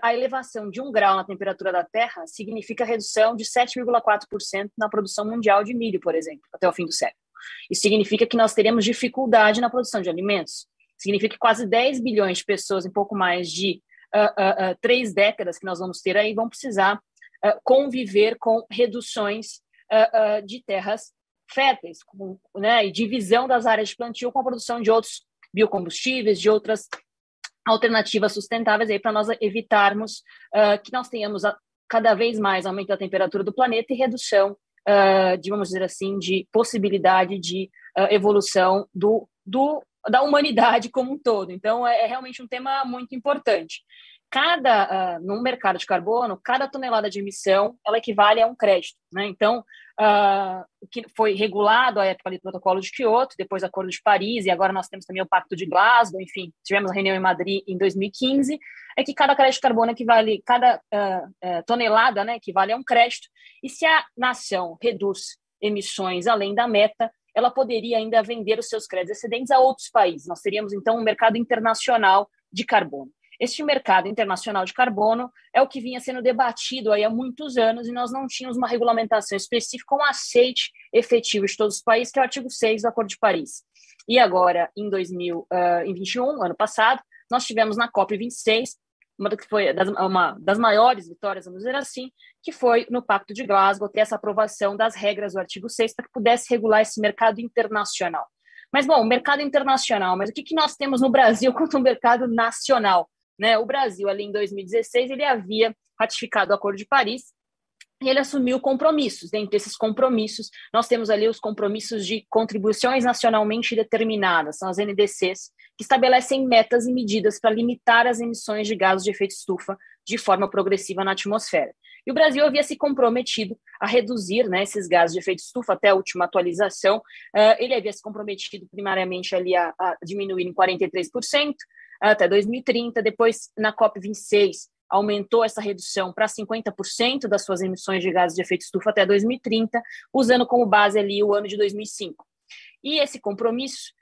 a elevação de 1 grau na temperatura da Terra significa redução de 7,4% na produção mundial de milho, por exemplo, até o fim do século. Isso significa que nós teremos dificuldade na produção de alimentos. Significa que quase 10 bilhões de pessoas em pouco mais de 3 décadas que nós vamos ter aí vão precisar conviver com reduções de terras férteis, né, e divisão das áreas de plantio com a produção de outros biocombustíveis, de outras alternativas sustentáveis aí para nós evitarmos que nós tenhamos cada vez mais aumento da temperatura do planeta e redução de, vamos dizer assim, de possibilidade de evolução da humanidade como um todo. Então, é realmente um tema muito importante. No mercado de carbono, cada tonelada de emissão, ela equivale a um crédito, né? Então, o que foi regulado à época do Protocolo de Quioto, depois o Acordo de Paris, e agora nós temos também o Pacto de Glasgow, enfim, tivemos a reunião em Madrid em 2015, é que cada crédito de carbono equivale, cada tonelada, né, equivale a um crédito, e se a nação reduz emissões além da meta, ela poderia ainda vender os seus créditos excedentes a outros países. Nós teríamos, então, um mercado internacional de carbono. Este mercado internacional de carbono é o que vinha sendo debatido aí há muitos anos e nós não tínhamos uma regulamentação específica com aceite efetivo de todos os países, que é o artigo 6 do Acordo de Paris. E agora, em 2021, ano passado, nós tivemos na COP26, uma das maiores vitórias, vamos dizer assim, que foi no Pacto de Glasgow ter essa aprovação das regras do artigo 6 para que pudesse regular esse mercado internacional. Mas, bom, mercado internacional, mas o que nós temos no Brasil quanto ao mercado nacional? Né? O Brasil, ali em 2016, ele havia ratificado o Acordo de Paris e ele assumiu compromissos. Dentre esses compromissos, nós temos ali os compromissos de contribuições nacionalmente determinadas, são as NDCs, que estabelecem metas e medidas para limitar as emissões de gases de efeito estufa de forma progressiva na atmosfera. E o Brasil havia se comprometido a reduzir, né, esses gases de efeito estufa até a última atualização. Ele havia se comprometido primariamente ali a diminuir em 43%, até 2030, depois na COP26 aumentou essa redução para 50% das suas emissões de gases de efeito estufa até 2030, usando como base ali o ano de 2005. E esse compromisso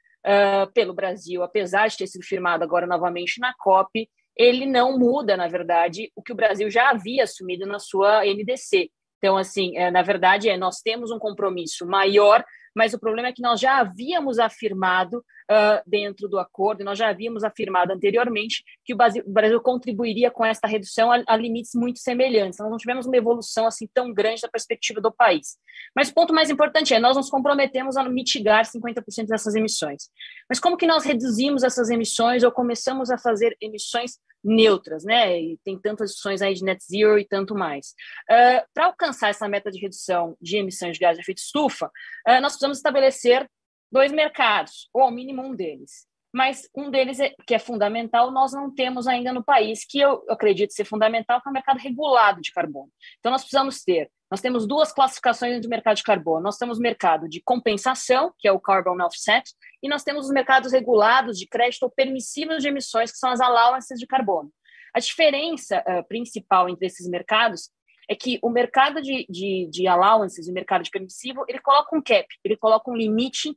pelo Brasil, apesar de ter sido firmado agora novamente na COP, ele não muda, na verdade, o que o Brasil já havia assumido na sua NDC. Então, assim, na verdade, nós temos um compromisso maior, mas o problema é que nós já havíamos afirmado dentro do acordo, nós já havíamos afirmado anteriormente que o Brasil contribuiria com essa redução a limites muito semelhantes. Nós não tivemos uma evolução assim tão grande da perspectiva do país. Mas o ponto mais importante nós nos comprometemos a mitigar 50% dessas emissões. Mas como que nós reduzimos essas emissões ou começamos a fazer emissões neutras, né? E tem tantas discussões aí de net zero e tanto mais. Para alcançar essa meta de redução de emissões de gases de efeito estufa, nós precisamos estabelecer 2 mercados, ou ao mínimo um deles. Mas um deles, que é fundamental, nós não temos ainda no país, que eu acredito ser fundamental, que é o mercado regulado de carbono. Então, nós temos 2 classificações do mercado de carbono. Nós temos o mercado de compensação, que é o Carbon Offset, e nós temos os mercados regulados de crédito ou permissivos de emissões, que são as allowances de carbono. A diferença principal entre esses mercados é que o mercado de allowances, o mercado de permissivo, ele coloca um cap, ele coloca um limite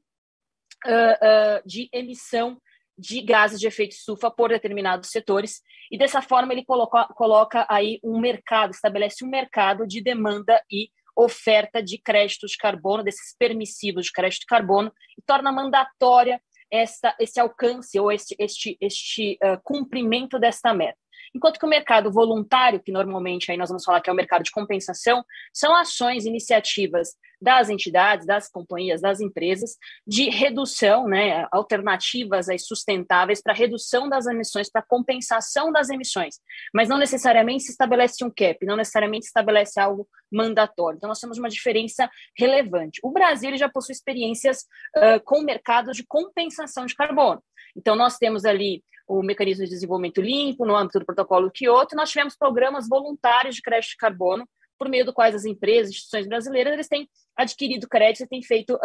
de emissão de gases de efeito estufa por determinados setores, e dessa forma ele coloca aí um mercado, estabelece um mercado de demanda e oferta de créditos de carbono, desses permissivos de crédito de carbono, e torna mandatória esse alcance ou este cumprimento desta meta. Enquanto que o mercado voluntário, que normalmente aí nós vamos falar que é o mercado de compensação, são ações, iniciativas das entidades, das companhias, das empresas, de redução, né, alternativas aí sustentáveis para redução das emissões, para compensação das emissões, mas não necessariamente se estabelece um cap, não necessariamente se estabelece algo mandatório. Então, nós temos uma diferença relevante. O Brasil ele já possui experiências com o mercado de compensação de carbono. Então, nós temos ali o mecanismo de desenvolvimento limpo, no âmbito do protocolo Quioto, nós tivemos programas voluntários de crédito de carbono, por meio do quais as empresas, instituições brasileiras, eles têm adquirido créditos e têm feito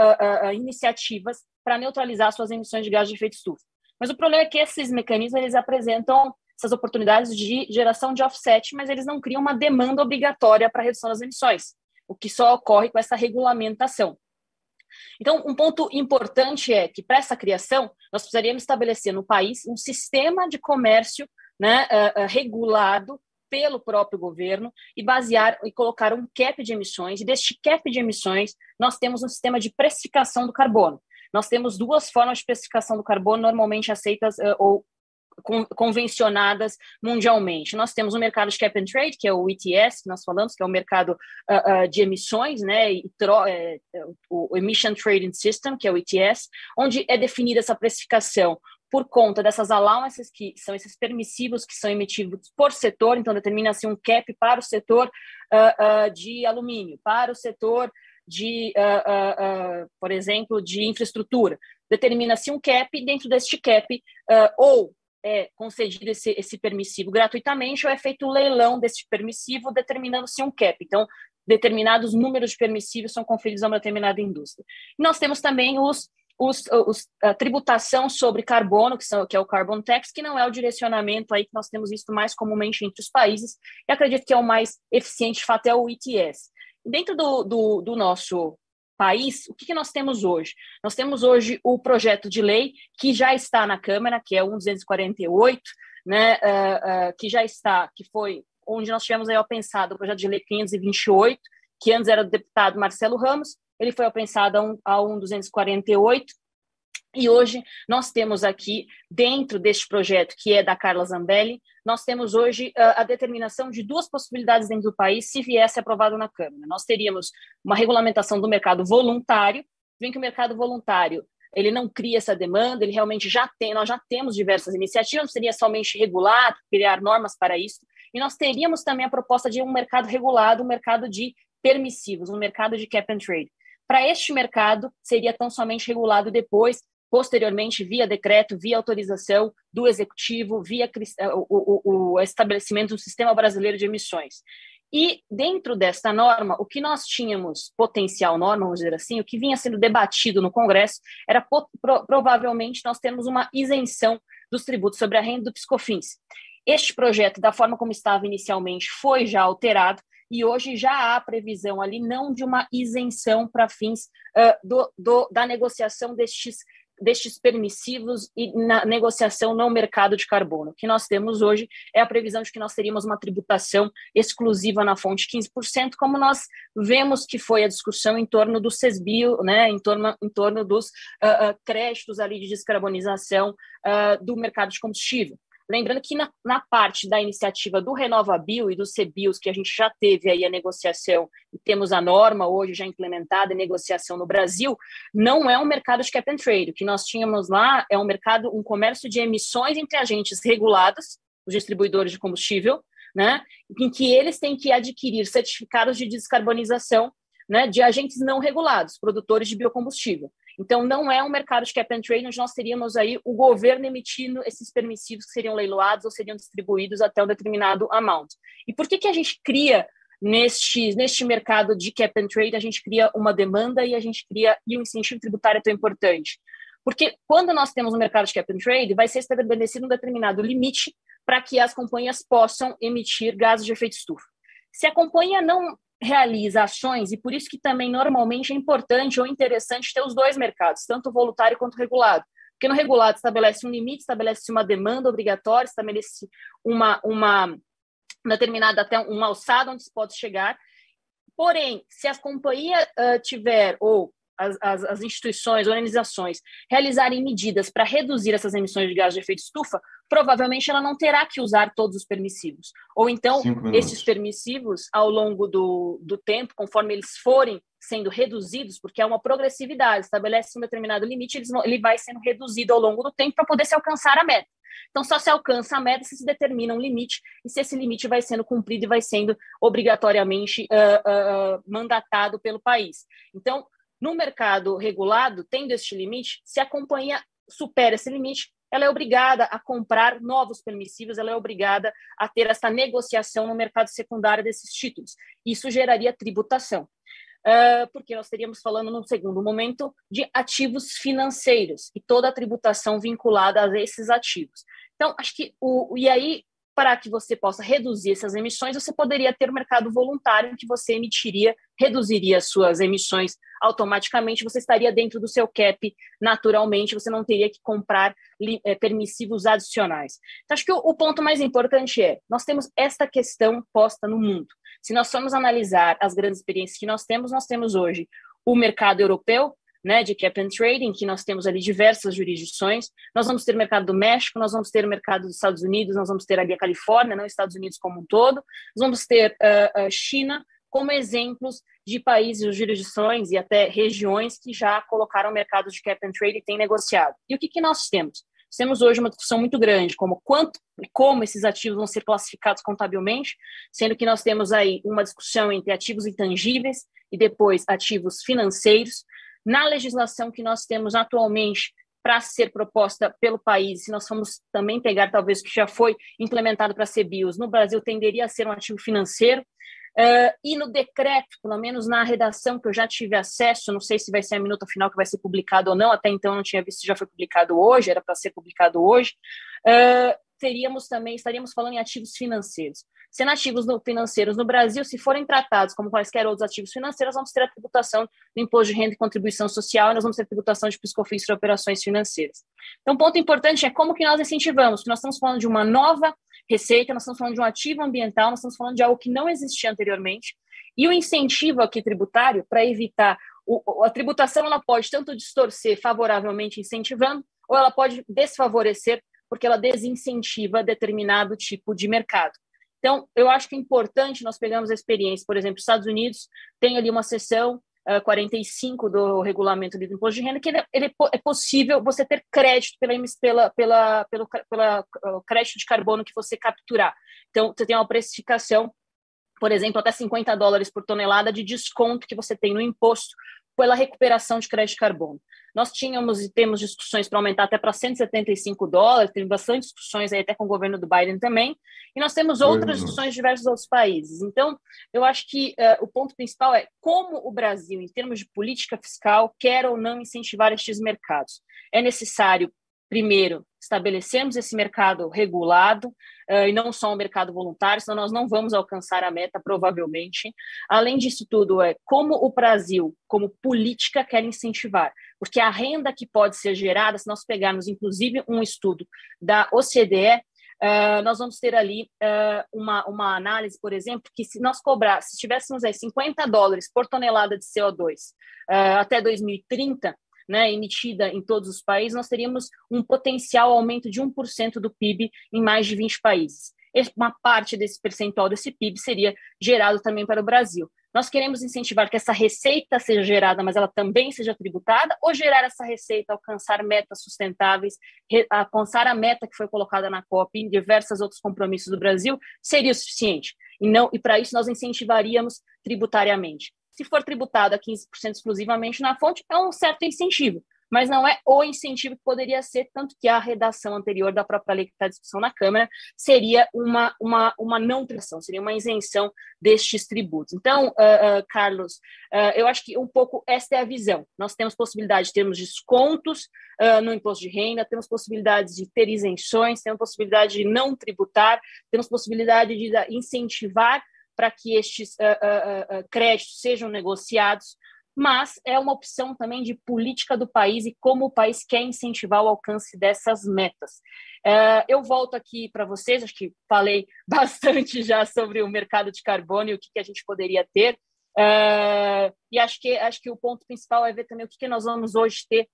iniciativas para neutralizar suas emissões de gases de efeito estufa. Mas o problema é que esses mecanismos eles apresentam essas oportunidades de geração de offset, mas eles não criam uma demanda obrigatória para a redução das emissões, o que só ocorre com essa regulamentação. Então, um ponto importante é que, para essa criação, nós precisaríamos estabelecer no país um sistema de comércio, né, regulado pelo próprio governo e colocar um cap de emissões, e deste cap de emissões nós temos um sistema de precificação do carbono. Nós temos 2 formas de precificação do carbono normalmente aceitas ou convencionadas mundialmente. Nós temos o mercado de cap and trade, que é o ETS, que nós falamos, que é o mercado de emissões, né, o Emission Trading System, que é o ETS, onde é definida essa precificação por conta dessas allowances, que são esses permissivos que são emitidos por setor, então determina-se um cap para o setor de alumínio, para o setor de, por exemplo, de infraestrutura. Determina-se um cap, e dentro deste cap, ou é concedido esse permissivo gratuitamente, ou é feito o leilão desse permissivo, determinando-se um cap. Então, determinados números de permissivos são conferidos a uma determinada indústria. E nós temos também a tributação sobre carbono, que é o Carbon Tax, que não é o direcionamento aí que nós temos visto mais comumente entre os países, e acredito que é o mais eficiente, de fato, é o ETS. Dentro do nosso país, o que nós temos hoje? Nós temos hoje o projeto de lei que já está na Câmara, que é o 1248, né, que foi onde nós tivemos aí pensado o projeto de lei 528, que antes era do deputado Marcelo Ramos, ele foi pensado a 1248, e hoje nós temos aqui, dentro deste projeto, que é da Carla Zambelli, nós temos hoje a determinação de duas possibilidades dentro do país, se viesse aprovado na Câmara. Nós teríamos uma regulamentação do mercado voluntário, vem que o mercado voluntário ele não cria essa demanda, ele realmente nós já temos diversas iniciativas, não seria somente regular, criar normas para isso, e nós teríamos também a proposta de um mercado regulado, um mercado de permissivos, um mercado de cap and trade. Para este mercado, seria tão somente regulado depois, posteriormente, via decreto, via autorização do executivo, via o estabelecimento do Sistema Brasileiro de Emissões. E dentro desta norma, o que nós tínhamos, potencial norma, vamos dizer assim, o que vinha sendo debatido no Congresso, era provavelmente nós termos uma isenção dos tributos sobre a renda do PiscoFins. Este projeto, da forma como estava inicialmente, foi já alterado, e hoje já há previsão ali não de uma isenção para fins da negociação destes permissivos e na negociação no mercado de carbono. O que nós temos hoje é a previsão de que nós teríamos uma tributação exclusiva na fonte 15%, como nós vemos que foi a discussão em torno do CESBio, né, em torno dos créditos ali de descarbonização do mercado de combustível. Lembrando que na parte da iniciativa do RenovaBio e dos CBIOS, que a gente já teve aí a negociação, e temos a norma hoje já implementada em negociação no Brasil, não é um mercado de cap and trade. O que nós tínhamos lá é um comércio de emissões entre agentes regulados, os distribuidores de combustível, né, em que eles têm que adquirir certificados de descarbonização, né, de agentes não regulados, produtores de biocombustível. Então, não é um mercado de cap and trade onde nós teríamos aí o governo emitindo esses permissivos que seriam leiloados ou seriam distribuídos até um determinado amount. E por que a gente cria, neste mercado de cap and trade, a gente cria uma demanda e o incentivo tributário é tão importante? Porque quando nós temos um mercado de cap and trade, vai ser estabelecido um determinado limite para que as companhias possam emitir gases de efeito estufa. Se a companhia não realiza ações, e por isso que também normalmente é importante ou interessante ter os dois mercados, tanto o voluntário quanto o regulado, porque no regulado estabelece um limite, estabelece uma demanda obrigatória, estabelece uma determinada até uma alçada onde se pode chegar, porém, se a companhia tiver, ou as instituições, organizações, realizarem medidas para reduzir essas emissões de gás de efeito estufa, provavelmente ela não terá que usar todos os permissivos. Ou então, esses permissivos, ao longo do tempo, conforme eles forem sendo reduzidos, porque é uma progressividade, estabelece um determinado limite, ele vai sendo reduzido ao longo do tempo para poder se alcançar a meta. Então, só se alcança a meta se se determina um limite, e se esse limite vai sendo cumprido e vai sendo obrigatoriamente mandatado pelo país. Então, no mercado regulado, tendo este limite, se a companhia supera esse limite, ela é obrigada a comprar novos permissivos, ela é obrigada a ter essa negociação no mercado secundário desses títulos. Isso geraria tributação, porque nós estaríamos falando, num segundo momento, de ativos financeiros e toda a tributação vinculada a esses ativos. Então, acho que e aí, para que você possa reduzir essas emissões, você poderia ter um mercado voluntário em que você reduziria suas emissões automaticamente, você estaria dentro do seu cap naturalmente, você não teria que comprar permissivos adicionais. Então, acho que o ponto mais importante nós temos esta questão posta no mundo. Se nós formos analisar as grandes experiências que nós temos hoje o mercado europeu, né, de cap and trading, que nós temos ali diversas jurisdições, nós vamos ter o mercado do México, nós vamos ter o mercado dos Estados Unidos, nós vamos ter ali a Califórnia, não os Estados Unidos como um todo, nós vamos ter a China como exemplos de países, jurisdições e até regiões que já colocaram mercados de cap and trade e têm negociado. E o que nós temos? temos hoje uma discussão muito grande, como esses ativos vão ser classificados contabilmente, sendo que nós temos aí uma discussão entre ativos intangíveis e depois ativos financeiros. Na legislação que nós temos atualmente para ser proposta pelo país, se nós formos também pegar talvez o que já foi implementado para CBIOS, no Brasil tenderia a ser um ativo financeiro, e no decreto, pelo menos na redação que eu já tive acesso, não sei se vai ser a minuta final que vai ser publicado ou não, até então não tinha visto se já foi publicado hoje, era para ser publicado hoje, estaríamos falando em ativos financeiros. Sendo ativos financeiros no Brasil, se forem tratados como quaisquer outros ativos financeiros, vamos ter a tributação do imposto de renda e contribuição social, e nós vamos ter a tributação de PIS/COFINS para operações financeiras. Então, um ponto importante é como que nós incentivamos, porque nós estamos falando de uma nova receita, nós estamos falando de um ativo ambiental, nós estamos falando de algo que não existia anteriormente, e o incentivo aqui tributário, para evitar, a tributação ela pode tanto distorcer favoravelmente incentivando, ou ela pode desfavorecer, porque ela desincentiva determinado tipo de mercado. Então, eu acho que é importante nós pegarmos a experiência, por exemplo, os Estados Unidos tem ali uma seção 45 do regulamento do imposto de renda, que é possível você ter crédito pelo crédito de carbono que você capturar. Então, você tem uma precificação, por exemplo, até $50 por tonelada de desconto que você tem no imposto pela recuperação de crédito de carbono. Nós tínhamos e temos discussões para aumentar até para $175, tem bastante discussões aí até com o governo do Biden também, e nós temos outras discussões de diversos outros países. Então, eu acho que o ponto principal é como o Brasil, em termos de política fiscal, quer ou não incentivar estes mercados. É necessário, primeiro, estabelecermos esse mercado regulado, e não só um mercado voluntário, senão nós não vamos alcançar a meta, provavelmente. Além disso tudo, como o Brasil, como política, quer incentivar. Porque a renda que pode ser gerada, se nós pegarmos, inclusive, um estudo da OCDE, nós vamos ter ali uma análise, por exemplo, que se nós se tivéssemos aí $50 por tonelada de CO2 até 2030, né, emitida em todos os países, nós teríamos um potencial aumento de 1% do PIB em mais de 20 países. Uma parte desse percentual desse PIB seria gerado também para o Brasil. Nós queremos incentivar que essa receita seja gerada, mas ela também seja tributada, ou gerar essa receita, alcançar metas sustentáveis, alcançar a meta que foi colocada na COP e diversos outros compromissos do Brasil, seria o suficiente. E para isso nós incentivaríamos tributariamente. Se for tributado a 15% exclusivamente na fonte, é um certo incentivo, mas não é o incentivo que poderia ser, tanto que a redação anterior da própria lei que está em discussão na Câmara seria uma não tributação, seria uma isenção destes tributos. Então, Carlos, eu acho que um pouco esta é a visão. Nós temos possibilidade de termos descontos no imposto de renda, temos possibilidade de ter isenções, temos possibilidade de não tributar, temos possibilidade de incentivar para que estes créditos sejam negociados, mas é uma opção também de política do país e como o país quer incentivar o alcance dessas metas. Eu volto aqui para vocês, acho que falei bastante já sobre o mercado de carbono e o que a gente poderia ter, e acho que o ponto principal é ver também o que nós vamos hoje ter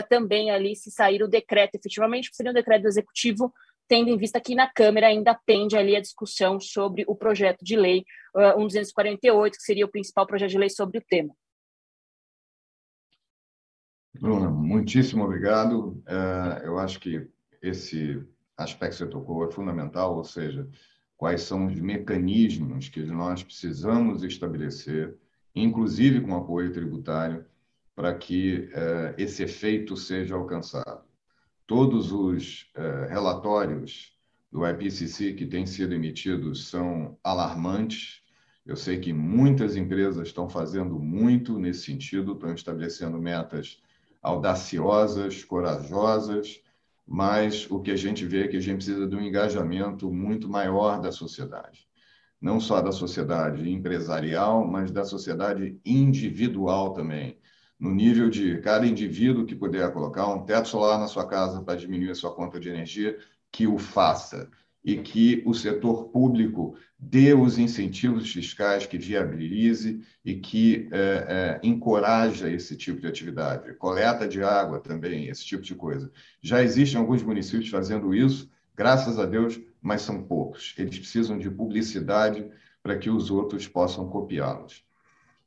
também ali, se sair o decreto efetivamente, seria um decreto do executivo, tendo em vista que na Câmara ainda pende ali a discussão sobre o projeto de lei 1248, que seria o principal projeto de lei sobre o tema. Bruna, muitíssimo obrigado. Eu acho que esse aspecto que você tocou é fundamental, ou seja, quais são os mecanismos que nós precisamos estabelecer, inclusive com apoio tributário, para que esse efeito seja alcançado. Todos os relatórios do IPCC que têm sido emitidos são alarmantes. Eu sei que muitas empresas estão fazendo muito nesse sentido, estão estabelecendo metas audaciosas, corajosas, mas o que a gente vê é que a gente precisa de um engajamento muito maior da sociedade. Não só da sociedade empresarial, mas da sociedade individual também. No nível de cada indivíduo que puder colocar um teto solar na sua casa para diminuir a sua conta de energia, que o faça. E que o setor público dê os incentivos fiscais que viabilize e que encoraja esse tipo de atividade. Coleta de água também, esse tipo de coisa. Já existem alguns municípios fazendo isso, graças a Deus, mas são poucos. Eles precisam de publicidade para que os outros possam copiá-los.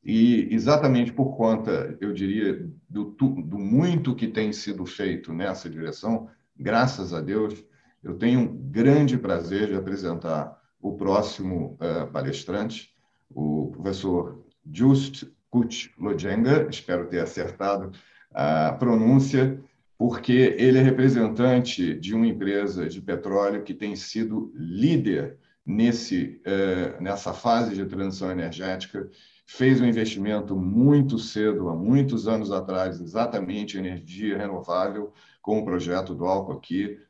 E exatamente por conta, eu diria, do muito que tem sido feito nessa direção, graças a Deus, eu tenho um grande prazer de apresentar o próximo palestrante, o professor Just Kutsch-Lojenga, espero ter acertado a pronúncia, porque ele é representante de uma empresa de petróleo que tem sido líder nessa fase de transição energética, fez um investimento muito cedo, há muitos anos atrás, exatamente em energia renovável, com o projeto do Alco aqui,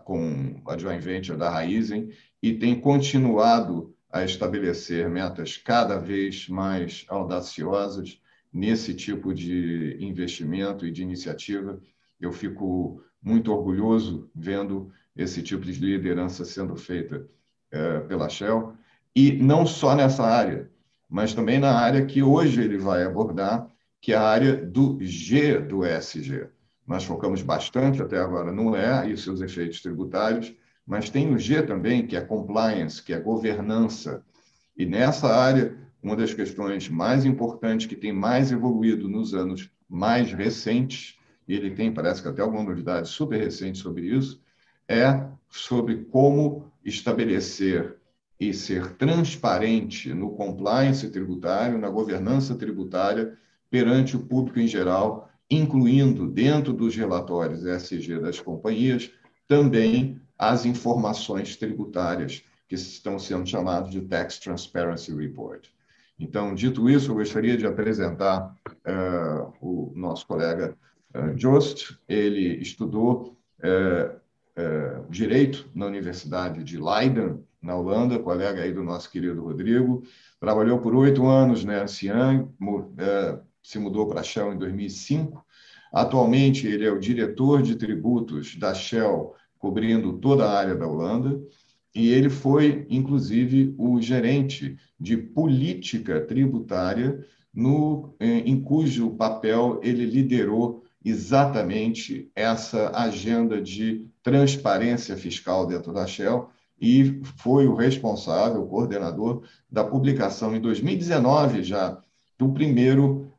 com a joint venture da Raizen, e tem continuado a estabelecer metas cada vez mais audaciosas nesse tipo de investimento e de iniciativa. Eu fico muito orgulhoso vendo esse tipo de liderança sendo feita pela Shell, e não só nessa área, mas também na área que hoje ele vai abordar, que é a área do G do ESG. Nós focamos bastante até agora no E e seus efeitos tributários, mas tem o G também, que é compliance, que é governança. E nessa área, uma das questões mais importantes que tem mais evoluído nos anos mais recentes, e ele tem, parece que até alguma novidade super recente sobre isso, é sobre como estabelecer e ser transparente no compliance tributário, na governança tributária, perante o público em geral, incluindo dentro dos relatórios ESG das companhias, também as informações tributárias, que estão sendo chamados de Tax Transparency Report. Então, dito isso, eu gostaria de apresentar o nosso colega Just. Ele estudou Direito na Universidade de Leiden, na Holanda, colega aí do nosso querido Rodrigo. Trabalhou por 8 anos na Ernst Young, se mudou para a Shell em 2005. Atualmente, ele é o diretor de tributos da Shell, cobrindo toda a área da Holanda, e ele foi, inclusive, o gerente de política tributária, em cujo papel ele liderou exatamente essa agenda de transparência fiscal dentro da Shell e foi o responsável, o coordenador da publicação em 2019 já do primeiro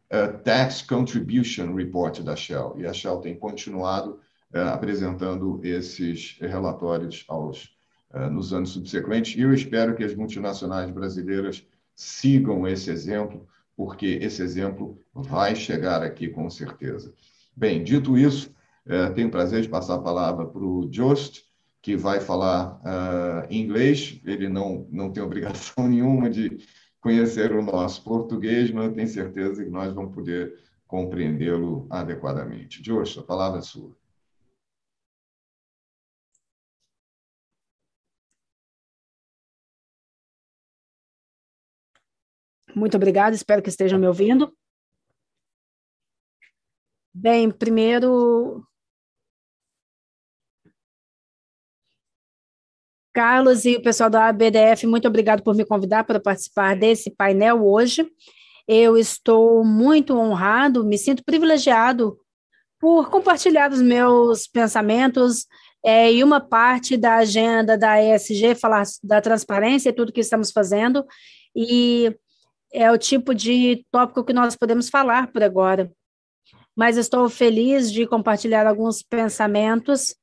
Tax Contribution Report da Shell. E a Shell tem continuado apresentando esses relatórios nos anos subsequentes, e eu espero que as multinacionais brasileiras sigam esse exemplo, porque esse exemplo vai chegar aqui com certeza. Bem, dito isso, tenho o prazer de passar a palavra para o Just, que vai falar em inglês. Ele não tem obrigação nenhuma de conhecer o nosso português, mas eu tenho certeza que nós vamos poder compreendê-lo adequadamente. Just, a palavra é sua. Muito obrigada, espero que estejam me ouvindo. Bem, primeiro, Carlos e o pessoal da ABDF, muito obrigado por me convidar para participar desse painel hoje. Eu estou muito honrado, me sinto privilegiado por compartilhar os meus pensamentos e uma parte da agenda da ESG, falar da transparência e tudo que estamos fazendo, e é o tipo de tópico que nós podemos falar por agora. Mas estou feliz de compartilhar alguns pensamentos.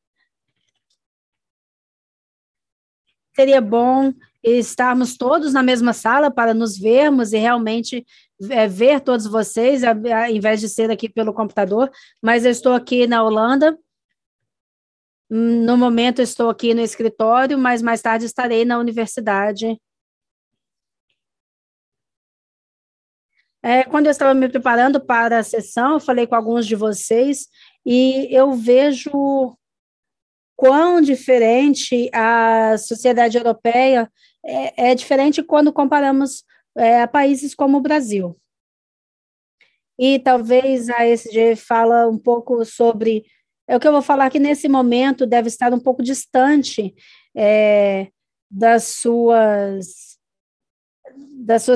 Seria bom estarmos todos na mesma sala para nos vermos e realmente ver todos vocês, ao invés de ser aqui pelo computador, mas eu estou aqui na Holanda. No momento estou aqui no escritório, mas mais tarde estarei na universidade. Quando eu estava me preparando para a sessão, eu falei com alguns de vocês e eu vejo quão diferente a sociedade europeia é diferente quando comparamos a países como o Brasil. E talvez a ESG fala um pouco sobre... o que eu vou falar que nesse momento deve estar um pouco distante das suas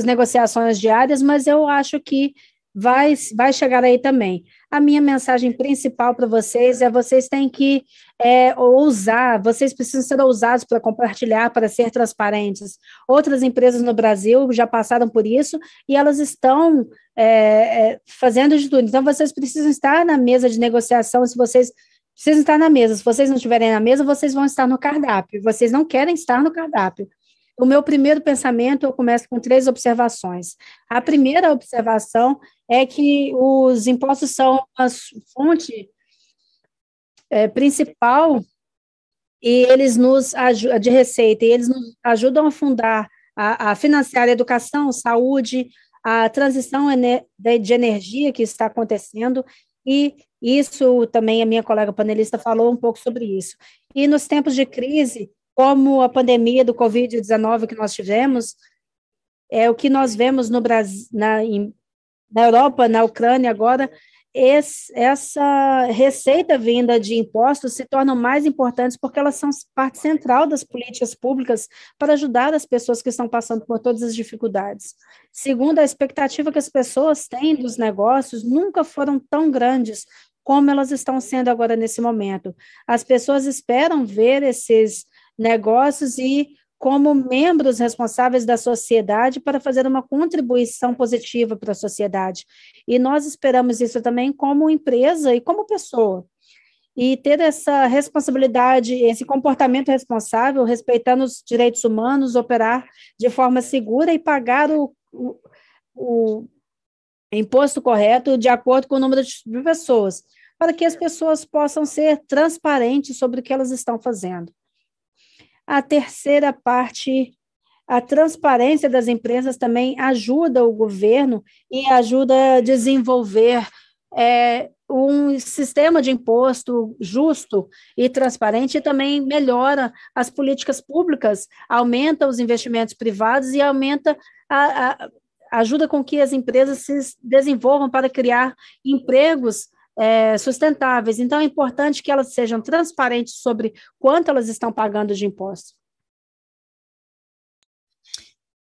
negociações diárias, mas eu acho que vai chegar aí também. A minha mensagem principal para vocês vocês têm que ousar, vocês precisam ser ousados para compartilhar, para ser transparentes. Outras empresas no Brasil já passaram por isso e elas estão fazendo de tudo. Então, vocês precisam estar na mesa de negociação se vocês precisam estar na mesa. Se vocês não estiverem na mesa, vocês vão estar no cardápio. Vocês não querem estar no cardápio. O meu primeiro pensamento, eu começo com 3 observações. A primeira observação é que os impostos são a fonte principal e eles nos de receita, e eles nos ajudam a fundar, a financiar a educação, saúde, a transição de energia que está acontecendo, e isso também a minha colega panelista falou um pouco sobre isso. E nos tempos de crise, como a pandemia do Covid-19 que nós tivemos, o que nós vemos no Brasil, na Europa, na Ucrânia agora, essa receita vinda de impostos se tornam mais importantes porque elas são parte central das políticas públicas para ajudar as pessoas que estão passando por todas as dificuldades. Segundo, a expectativa que as pessoas têm dos negócios nunca foram tão grandes como elas estão sendo agora nesse momento. As pessoas esperam ver esses negócios e como membros responsáveis da sociedade para fazer uma contribuição positiva para a sociedade. E nós esperamos isso também como empresa e como pessoa. E ter essa responsabilidade, esse comportamento responsável, respeitando os direitos humanos, operar de forma segura e pagar o imposto correto de acordo com o número de pessoas, para que as pessoas possam ser transparentes sobre o que elas estão fazendo. A terceira parte, a transparência das empresas também ajuda o governo e ajuda a desenvolver um sistema de imposto justo e transparente, e também melhora as políticas públicas, aumenta os investimentos privados e aumenta ajuda com que as empresas se desenvolvam para criar empregos sustentáveis. Então, é importante que elas sejam transparentes sobre quanto elas estão pagando de impostos.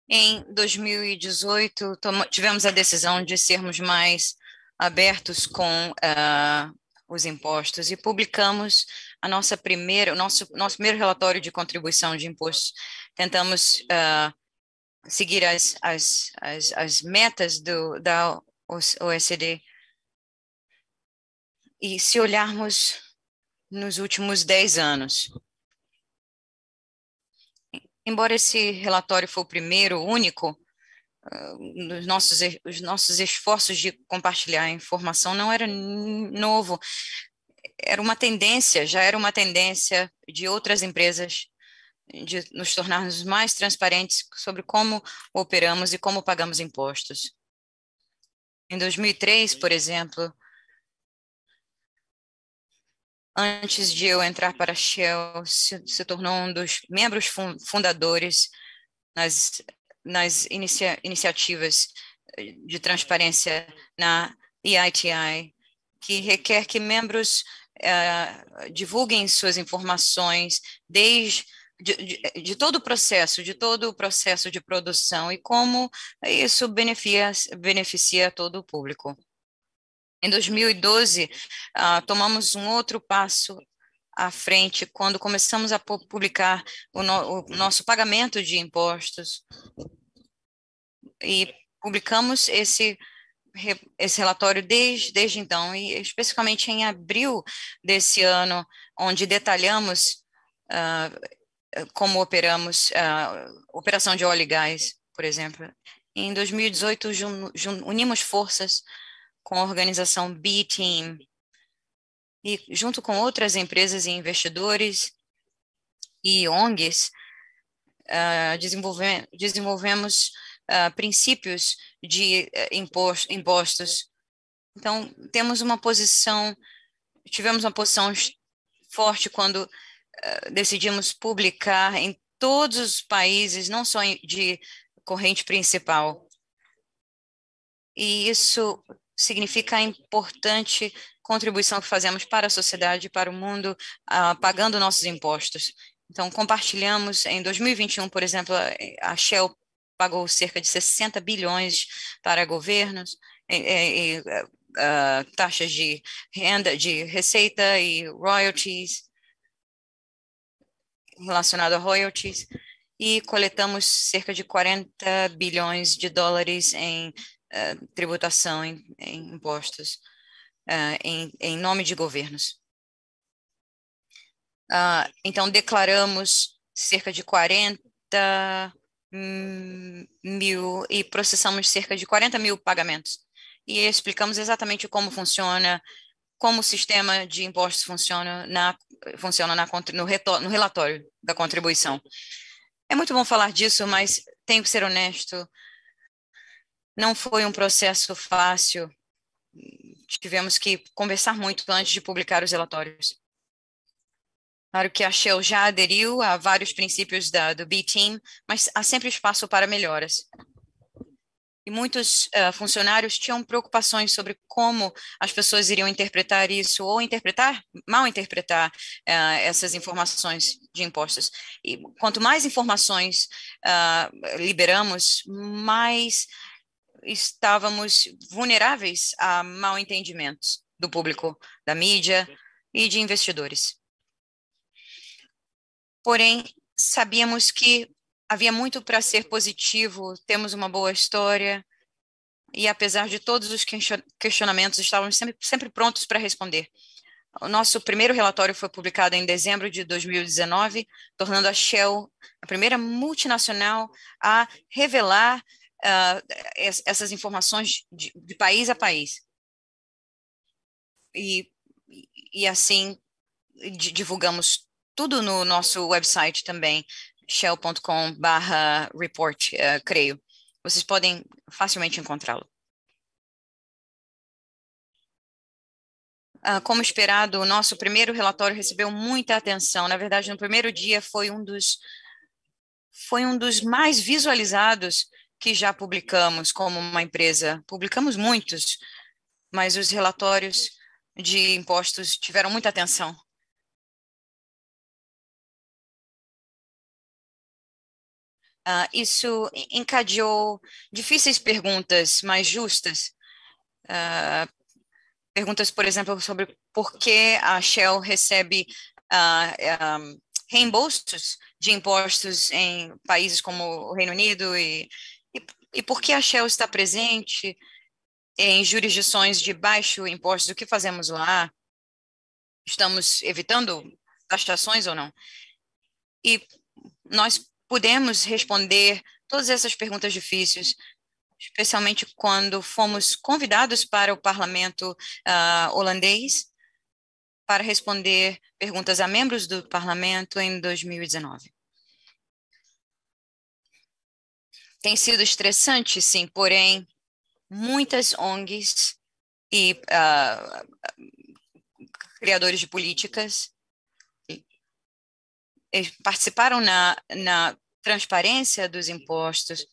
Em 2018, tivemos a decisão de sermos mais abertos com os impostos e publicamos o nosso primeiro relatório de contribuição de impostos. Tentamos seguir as metas da OECD. E se olharmos nos últimos 10 anos, embora esse relatório foi o primeiro, único, os nossos esforços de compartilhar a informação não era novo, já era uma tendência de outras empresas de nos tornarmos mais transparentes sobre como operamos e como pagamos impostos. Em 2003, por exemplo, antes de eu entrar para a Shell, se tornou um dos membros fundadores nas iniciativas de transparência na EITI, que requer que membros divulguem suas informações de todo o processo, de produção e como isso beneficia todo o público. Em 2012, tomamos um outro passo à frente quando começamos a publicar o nosso pagamento de impostos e publicamos esse relatório desde então, e especificamente em abril desse ano, onde detalhamos como operamos operação de óleo e gás, por exemplo. Em 2018, unimos forças com a organização B-Team e junto com outras empresas e investidores e ONGs, desenvolvemos princípios de impostos. Então, tivemos uma posição forte quando decidimos publicar em todos os países, não só de corrente principal. E isso significa a importante contribuição que fazemos para a sociedade, para o mundo, pagando nossos impostos. Então, compartilhamos, em 2021, por exemplo, a Shell pagou cerca de 60 bilhões para governos, taxas de renda, de receita e royalties, relacionado a royalties, e coletamos cerca de 40 bilhões de dólares em tributação, em impostos, em nome de governos. Então, declaramos cerca de 40 mil e processamos cerca de 40 mil pagamentos. E explicamos exatamente como funciona, como o sistema de impostos funciona no relatório da contribuição. É muito bom falar disso, mas tenho que ser honesto, não foi um processo fácil. Tivemos que conversar muito antes de publicar os relatórios. Claro que a Shell já aderiu a vários princípios do B-Team, mas há sempre espaço para melhoras. E muitos funcionários tinham preocupações sobre como as pessoas iriam interpretar isso, ou mal interpretar essas informações de impostos. E quanto mais informações liberamos, mais estávamos vulneráveis a mal entendimentos do público, da mídia e de investidores. Porém, sabíamos que havia muito para ser positivo, temos uma boa história, e apesar de todos os questionamentos, estávamos sempre prontos para responder. O nosso primeiro relatório foi publicado em dezembro de 2019, tornando a Shell a primeira multinacional a revelar essas informações de país a país. E assim, divulgamos tudo no nosso website também, shell.com/report, creio. Vocês podem facilmente encontrá-lo. Como esperado, o nosso primeiro relatório recebeu muita atenção. Na verdade, no primeiro dia foi um dos mais visualizados que já publicamos como uma empresa. Publicamos muitos, mas os relatórios de impostos tiveram muita atenção. Isso encadeou difíceis perguntas mais justas. Perguntas, por exemplo, sobre por que a Shell recebe reembolsos de impostos em países como o Reino Unido e por que a Shell está presente em jurisdições de baixo imposto. O que fazemos lá? Estamos evitando taxações ou não? E nós pudemos responder todas essas perguntas difíceis, especialmente quando fomos convidados para o parlamento holandês para responder perguntas a membros do parlamento em 2019. Tem sido estressante, sim, porém, muitas ONGs e criadores de políticas participaram na transparência dos impostos,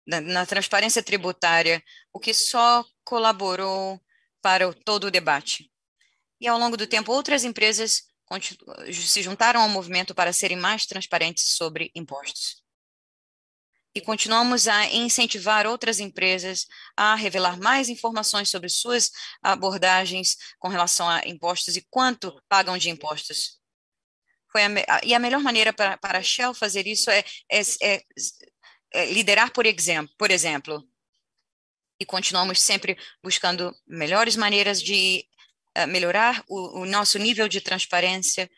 na transparência tributária, o que só colaborou para todo o debate. E, ao longo do tempo, outras empresas se juntaram ao movimento para serem mais transparentes sobre impostos. E continuamos a incentivar outras empresas a revelar mais informações sobre suas abordagens com relação a impostos e quanto pagam de impostos. E a melhor maneira para a Shell fazer isso é liderar por exemplo. E continuamos sempre buscando melhores maneiras de melhorar o nosso nível de transparência.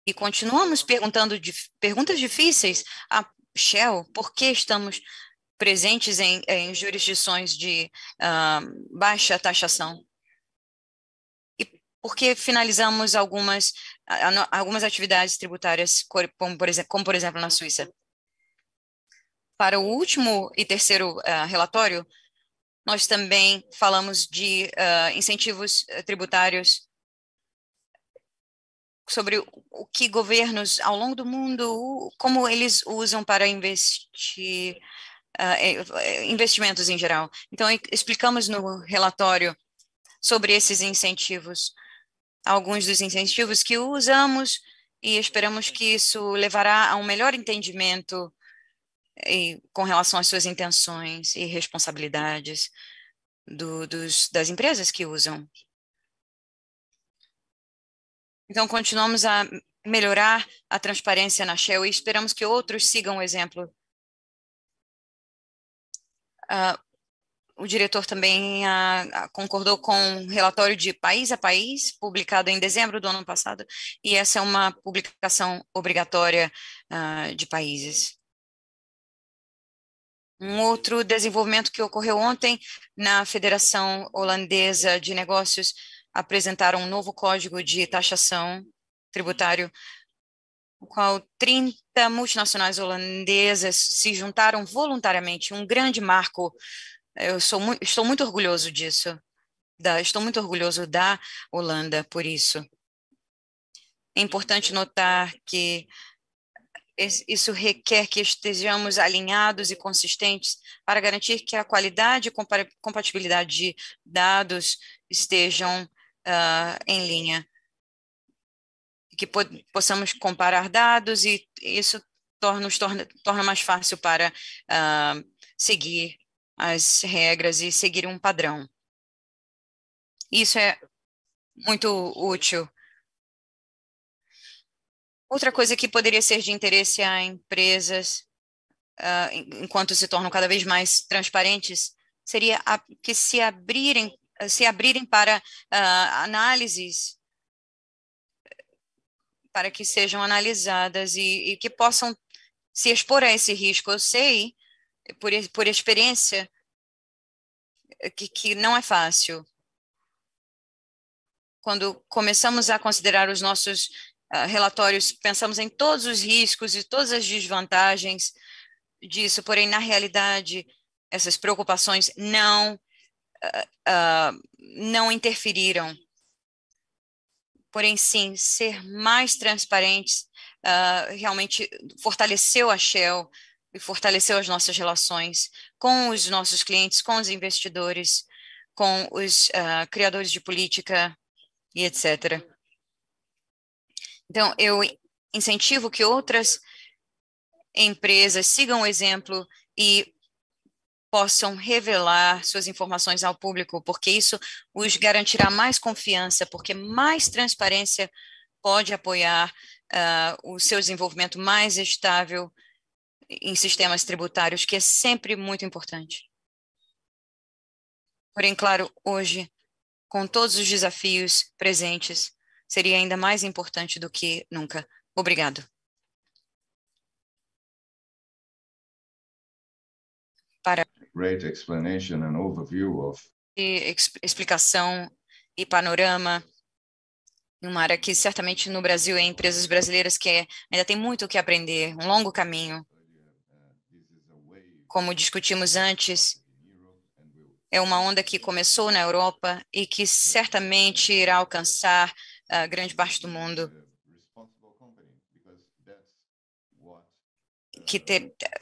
E continuamos perguntando perguntas difíceis a Shell, por que estamos presentes em jurisdições de baixa taxação? E por que finalizamos algumas atividades tributárias, como por exemplo na Suíça? Para o último e terceiro relatório, nós também falamos de incentivos tributários sobre o que governos ao longo do mundo, como eles usam para investir investimentos em geral. Então, explicamos no relatório sobre esses incentivos, alguns dos incentivos que usamos, e esperamos que isso levará a um melhor entendimento com relação às suas intenções e responsabilidades das empresas que usam. Então, continuamos a melhorar a transparência na Shell e esperamos que outros sigam o exemplo. o diretor também concordou com um relatório de país a país, publicado em dezembro do ano passado, e essa é uma publicação obrigatória de países. Um outro desenvolvimento que ocorreu ontem na Federação Holandesa de Negócios, apresentaram um novo código de taxação tributário, no qual 30 multinacionais holandesas se juntaram voluntariamente, um grande marco. Estou muito orgulhoso disso. Estou muito orgulhoso da Holanda por isso. É importante notar que isso requer que estejamos alinhados e consistentes para garantir que a qualidade e compatibilidade de dados estejam em linha. Que possamos comparar dados e isso torna mais fácil para seguir as regras e seguir um padrão. Isso é muito útil. Outra coisa que poderia ser de interesse a empresas, enquanto se tornam cada vez mais transparentes, seria que se abrirem para análises, para que sejam analisadas e que possam se expor a esse risco. Eu sei, por experiência, que não é fácil. Quando começamos a considerar os nossos relatórios, pensamos em todos os riscos e todas as desvantagens disso, porém, na realidade, essas preocupações não interferiram. Porém, sim, ser mais transparentes realmente fortaleceu a Shell e fortaleceu as nossas relações com os nossos clientes, com os investidores, com os criadores de política e etc. Então, eu incentivo que outras empresas sigam o exemplo e possam revelar suas informações ao público, porque isso os garantirá mais confiança, porque mais transparência pode apoiar o seu desenvolvimento mais estável em sistemas tributários, que é sempre muito importante. Porém, claro, hoje, com todos os desafios presentes, seria ainda mais importante do que nunca. Obrigado. Para Great explanation and overview of explicação e panorama em uma área que certamente no Brasil, em empresas brasileiras, que ainda tem muito o que aprender, um longo caminho. Como discutimos antes, é uma onda que começou na Europa e que certamente irá alcançar grande parte do mundo.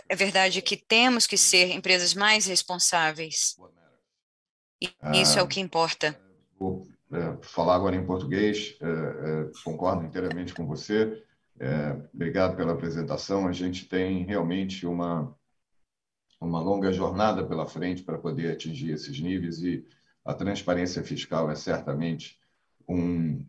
É verdade que temos que ser empresas mais responsáveis. E isso é o que importa. Vou falar agora em português. Concordo inteiramente com você. Obrigado pela apresentação. A gente tem realmente uma longa jornada pela frente para poder atingir esses níveis e a transparência fiscal é certamente um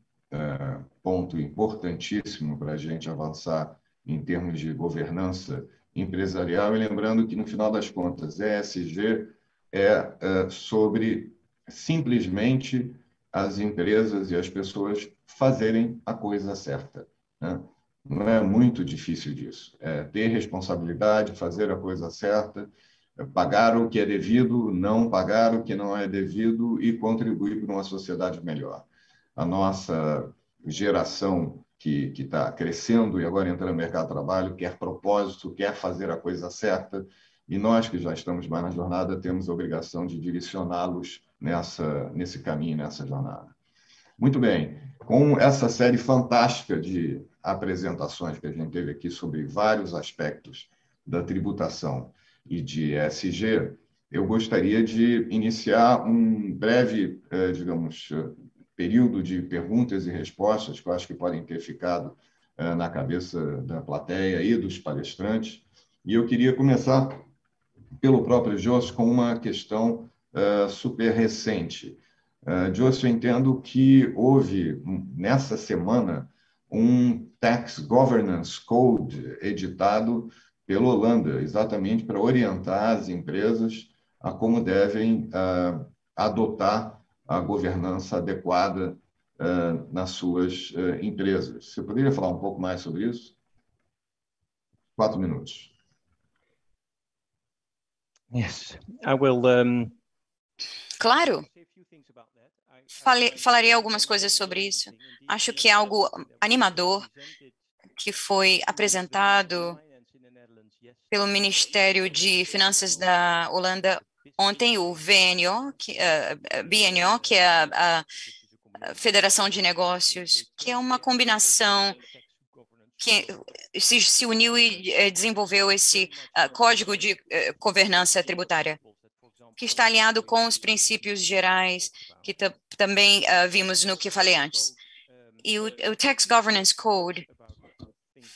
ponto importantíssimo para a gente avançar em termos de governança empresarial. E lembrando que, no final das contas, ESG é sobre simplesmente as empresas e as pessoas fazerem a coisa certa, né? Não é muito difícil disso. É ter responsabilidade, fazer a coisa certa, pagar o que é devido, não pagar o que não é devido e contribuir para uma sociedade melhor. A nossa geração que está crescendo e agora entrando no mercado de trabalho quer propósito, quer fazer a coisa certa, e nós que já estamos mais na jornada temos a obrigação de direcioná-los nesse caminho, nessa jornada. Muito bem, com essa série fantástica de apresentações que a gente teve aqui sobre vários aspectos da tributação e de ESG, eu gostaria de iniciar um breve, digamos, período de perguntas e respostas que eu acho que podem ter ficado na cabeça da plateia e dos palestrantes. E eu queria começar pelo próprio Josso com uma questão super recente. Josso, eu entendo que houve, nessa semana, um Tax Governance Code editado pela Holanda, exatamente para orientar as empresas a como devem adotar a governança adequada nas suas empresas. Você poderia falar um pouco mais sobre isso? 4 minutos. Yes, I will. Claro, falarei algumas coisas sobre isso. Acho que é algo animador que foi apresentado pelo Ministério de Finanças da Holanda ontem, o VNO, BNO, que é a Federação de Negócios, que é uma combinação que se uniu e desenvolveu esse código de governança tributária, que está alinhado com os princípios gerais que também vimos no que falei antes. E o Tax Governance Code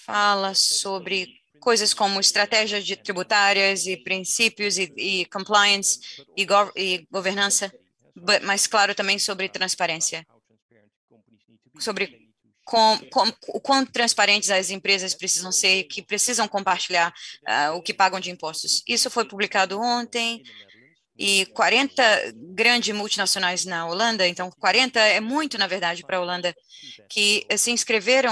fala sobre coisas como estratégias tributárias e princípios e compliance e governança, mas claro também sobre transparência, sobre o quão transparentes as empresas precisam ser, que precisam compartilhar o que pagam de impostos. Isso foi publicado ontem, e 40 grandes multinacionais na Holanda, então 40 é muito, na verdade, para a Holanda, que se inscreveram,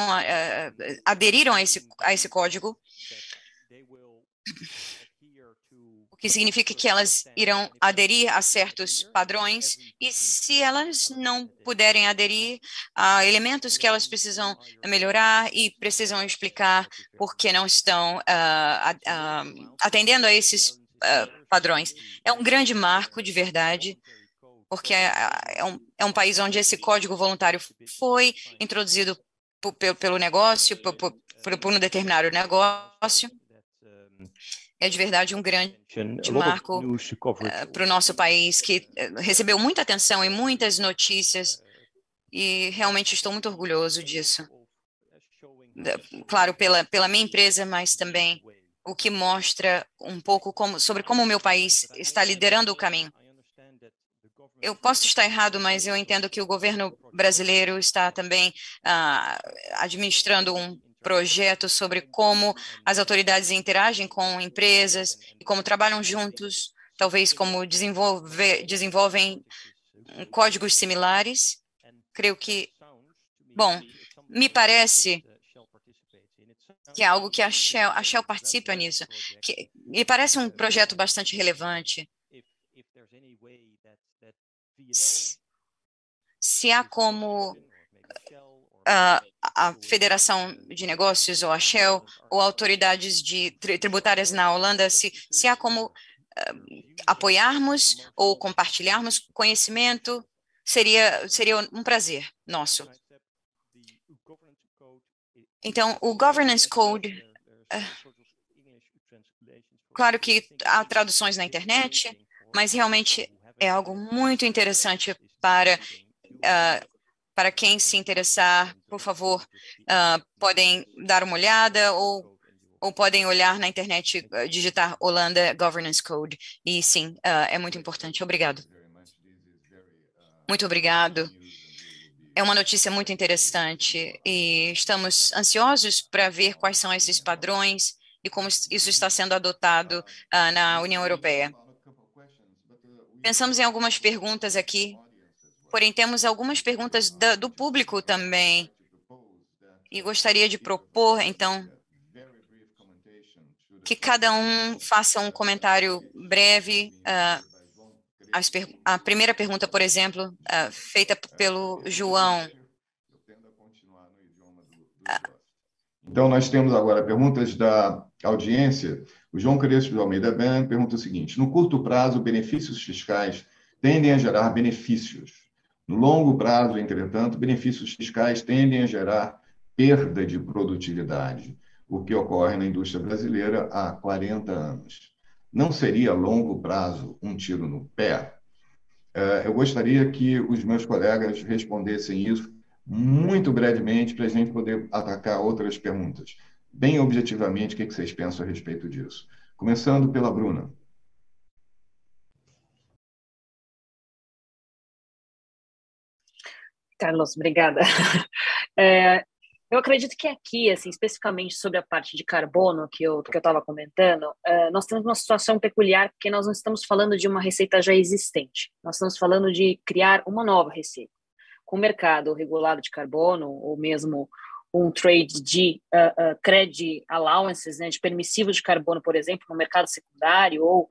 aderiram a esse código, o que significa que elas irão aderir a certos padrões, e se elas não puderem aderir a elementos que elas precisam melhorar e precisam explicar por que não estão atendendo a esses padrões. É um grande marco, de verdade, porque é um país onde esse código voluntário foi introduzido pelo negócio, por um determinado negócio. É de verdade um grande marco para o nosso país, que recebeu muita atenção e muitas notícias, e realmente estou muito orgulhoso disso. Claro, pela minha empresa, mas também o que mostra um pouco sobre como o meu país está liderando o caminho. Eu posso estar errado, mas eu entendo que o governo brasileiro está também administrando um projeto sobre como as autoridades interagem com empresas e como trabalham juntos, talvez como desenvolvem códigos similares. Creio que, bom, me parece que é algo que a Shell participa nisso, que me parece um projeto bastante relevante. Se há como a Federação de Negócios, ou a Shell, ou autoridades tributárias na Holanda, se há como apoiarmos ou compartilharmos conhecimento, seria um prazer nosso. Então, o Governance Code, claro que há traduções na internet, mas realmente é algo muito interessante para quem se interessar. Por favor, podem dar uma olhada ou podem olhar na internet, digitar Holanda Governance Code. E sim, é muito importante. Obrigado. Muito obrigado. É uma notícia muito interessante e estamos ansiosos para ver quais são esses padrões e como isso está sendo adotado na União Europeia. Pensamos em algumas perguntas aqui, porém temos algumas perguntas do público também, e gostaria de propor, então, que cada um faça um comentário breve. A primeira pergunta, por exemplo, feita pelo João. Então, nós temos agora perguntas da audiência. O João Crespo de Almeida Ben pergunta o seguinte: no curto prazo, benefícios fiscais tendem a gerar benefícios. No longo prazo, entretanto, benefícios fiscais tendem a gerar perda de produtividade, o que ocorre na indústria brasileira há 40 anos. Não seria a longo prazo um tiro no pé? Eu gostaria que os meus colegas respondessem isso muito brevemente para a gente poder atacar outras perguntas. Bem objetivamente, o que vocês pensam a respeito disso? Começando pela Bruna. Carlos, obrigada. Eu acredito que aqui, assim, especificamente sobre a parte de carbono que eu estava comentando, nós temos uma situação peculiar porque nós não estamos falando de uma receita já existente. Nós estamos falando de criar uma nova receita. Com o mercado regulado de carbono, ou mesmo um trade de credit allowances, né, de permissivos de carbono, por exemplo, no mercado secundário ou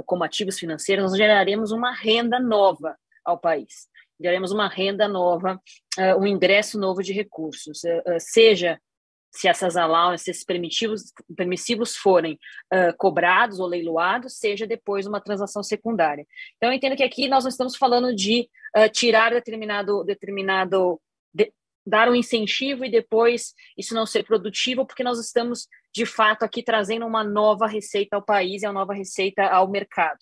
como ativos financeiros, nós geraremos uma renda nova ao país. Geraremos uma renda nova, um ingresso novo de recursos, seja se essas allowances, esses permissivos forem cobrados ou leiloados, seja depois uma transação secundária. Então, eu entendo que aqui nós não estamos falando de tirar dar um incentivo e depois isso não ser produtivo, porque nós estamos, de fato, aqui trazendo uma nova receita ao país e uma nova receita ao mercado.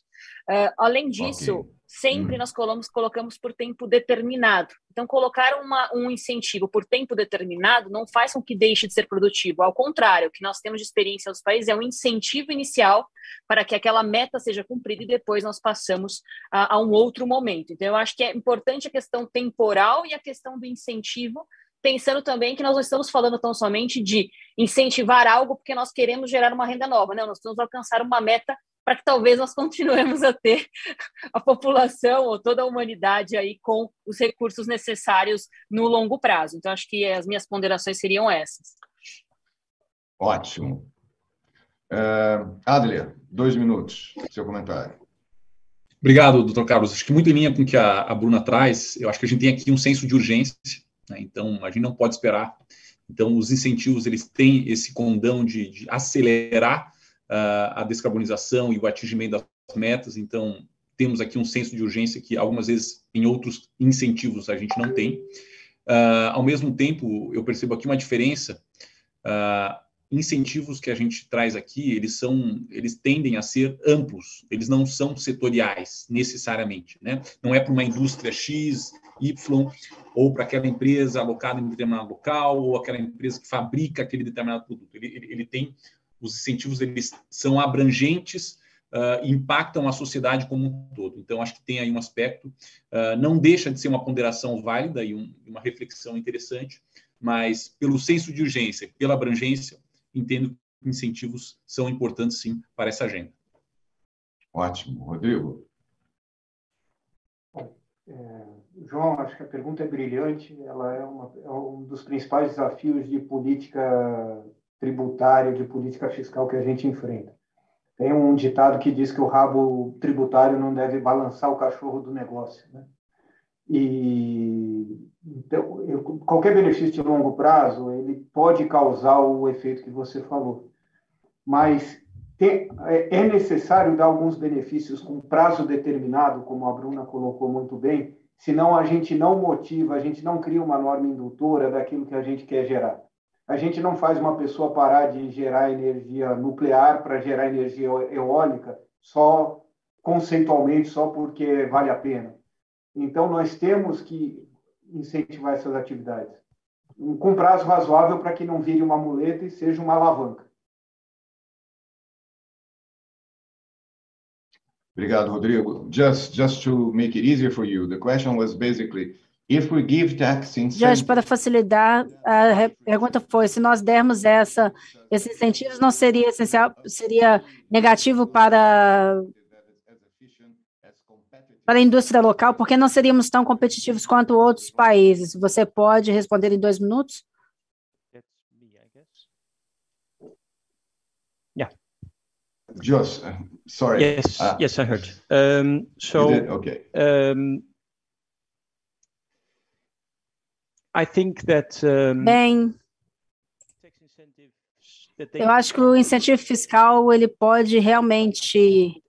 Além disso, sempre nós colocamos por tempo determinado. Então, colocar um incentivo por tempo determinado não faz com que deixe de ser produtivo. Ao contrário, o que nós temos de experiência nos países é um incentivo inicial para que aquela meta seja cumprida e depois nós passamos a um outro momento. Então, eu acho que é importante a questão temporal e a questão do incentivo, pensando também que nós não estamos falando tão somente de incentivar algo porque nós queremos gerar uma renda nova. Não, nós estamos alcançar uma meta para que talvez nós continuemos a ter a população ou toda a humanidade aí com os recursos necessários no longo prazo. Então, acho que as minhas ponderações seriam essas. Ótimo. Adler, 2 minutos, seu comentário. Obrigado, doutor Carlos. Acho que muito em linha com o que a Bruna traz, eu acho que a gente tem aqui um senso de urgência, né? Então, a gente não pode esperar. Então, os incentivos, eles têm esse condão de acelerar a descarbonização e o atingimento das metas. Então, temos aqui um senso de urgência que algumas vezes em outros incentivos a gente não tem. Ao mesmo tempo, eu percebo aqui uma diferença. Incentivos que a gente traz aqui, eles tendem a ser amplos, eles não são setoriais necessariamente, né? Não é para uma indústria X, Y, ou para aquela empresa alocada em determinado local, ou aquela empresa que fabrica aquele determinado produto. Ele tem, os incentivos, eles são abrangentes, impactam a sociedade como um todo. Então, acho que tem aí um aspecto, não deixa de ser uma ponderação válida e uma reflexão interessante, mas pelo senso de urgência, pela abrangência, entendo que incentivos são importantes, sim, para essa agenda. Ótimo. Rodrigo? João, acho que a pergunta é brilhante. Ela é um dos principais desafios de política tributária, de política fiscal que a gente enfrenta. Tem um ditado que diz que o rabo tributário não deve balançar o cachorro do negócio, né? E então, qualquer benefício de longo prazo, ele pode causar o efeito que você falou, mas é necessário dar alguns benefícios com prazo determinado, como a Bruna colocou muito bem, senão a gente não motiva, a gente não cria uma norma indutora daquilo que a gente quer gerar. A gente não faz uma pessoa parar de gerar energia nuclear para gerar energia eólica só conceitualmente, só porque vale a pena. Então, nós temos que incentivar essas atividades com prazo razoável para que não vire uma muleta e seja uma alavanca. Obrigado, Rodrigo. Just to make it easier for you, the question was basically, if we give tax incentives... Para facilitar, a pergunta foi, se nós dermos esses incentivos, não seria essencial, seria negativo para a indústria local, porque não seríamos tão competitivos quanto outros países. Você pode responder em 2 minutos? Yeah. Just, sorry. Yes, I heard. Okay. I think that Bem, eu acho que o incentivo fiscal ele pode realmente...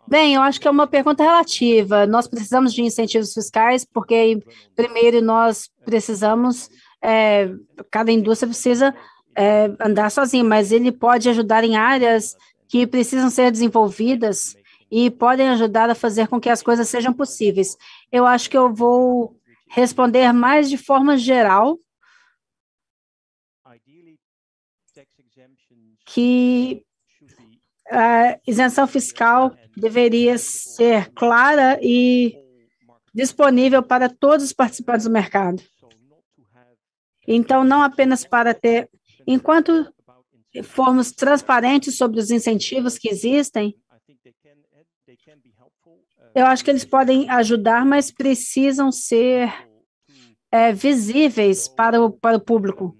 Bem, eu acho que é uma pergunta relativa. Nós precisamos de incentivos fiscais porque, primeiro, nós precisamos, cada indústria precisa andar sozinha, mas ele pode ajudar em áreas que precisam ser desenvolvidas e podem ajudar a fazer com que as coisas sejam possíveis. Eu acho que eu vou responder mais de forma geral, que a isenção fiscal deveria ser clara e disponível para todos os participantes do mercado. Então, não apenas para ter, enquanto formos transparentes sobre os incentivos que existem, eu acho que eles podem ajudar, mas precisam ser visíveis para o público.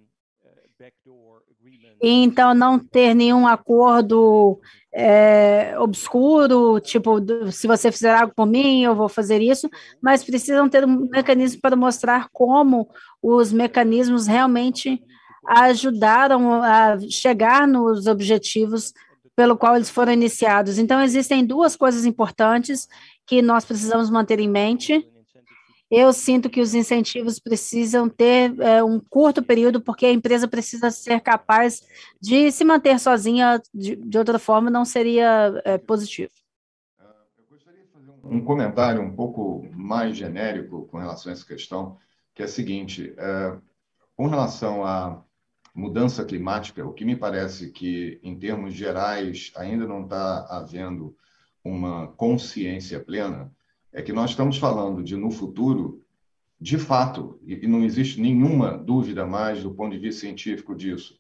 E, então, não ter nenhum acordo obscuro, tipo, se você fizer algo por mim, eu vou fazer isso, mas precisam ter um mecanismo para mostrar como os mecanismos realmente ajudaram a chegar nos objetivos pelo qual eles foram iniciados. Então, existem duas coisas importantes que nós precisamos manter em mente. Eu sinto que os incentivos precisam ter um curto período, porque a empresa precisa ser capaz de se manter sozinha, de outra forma não seria positivo. Eu gostaria de fazer um comentário um pouco mais genérico com relação a essa questão, que é o seguinte, com relação à mudança climática, o que me parece que, em termos gerais, ainda não está havendo uma consciência plena, é que nós estamos falando de, no futuro, de fato, e não existe nenhuma dúvida mais do ponto de vista científico disso,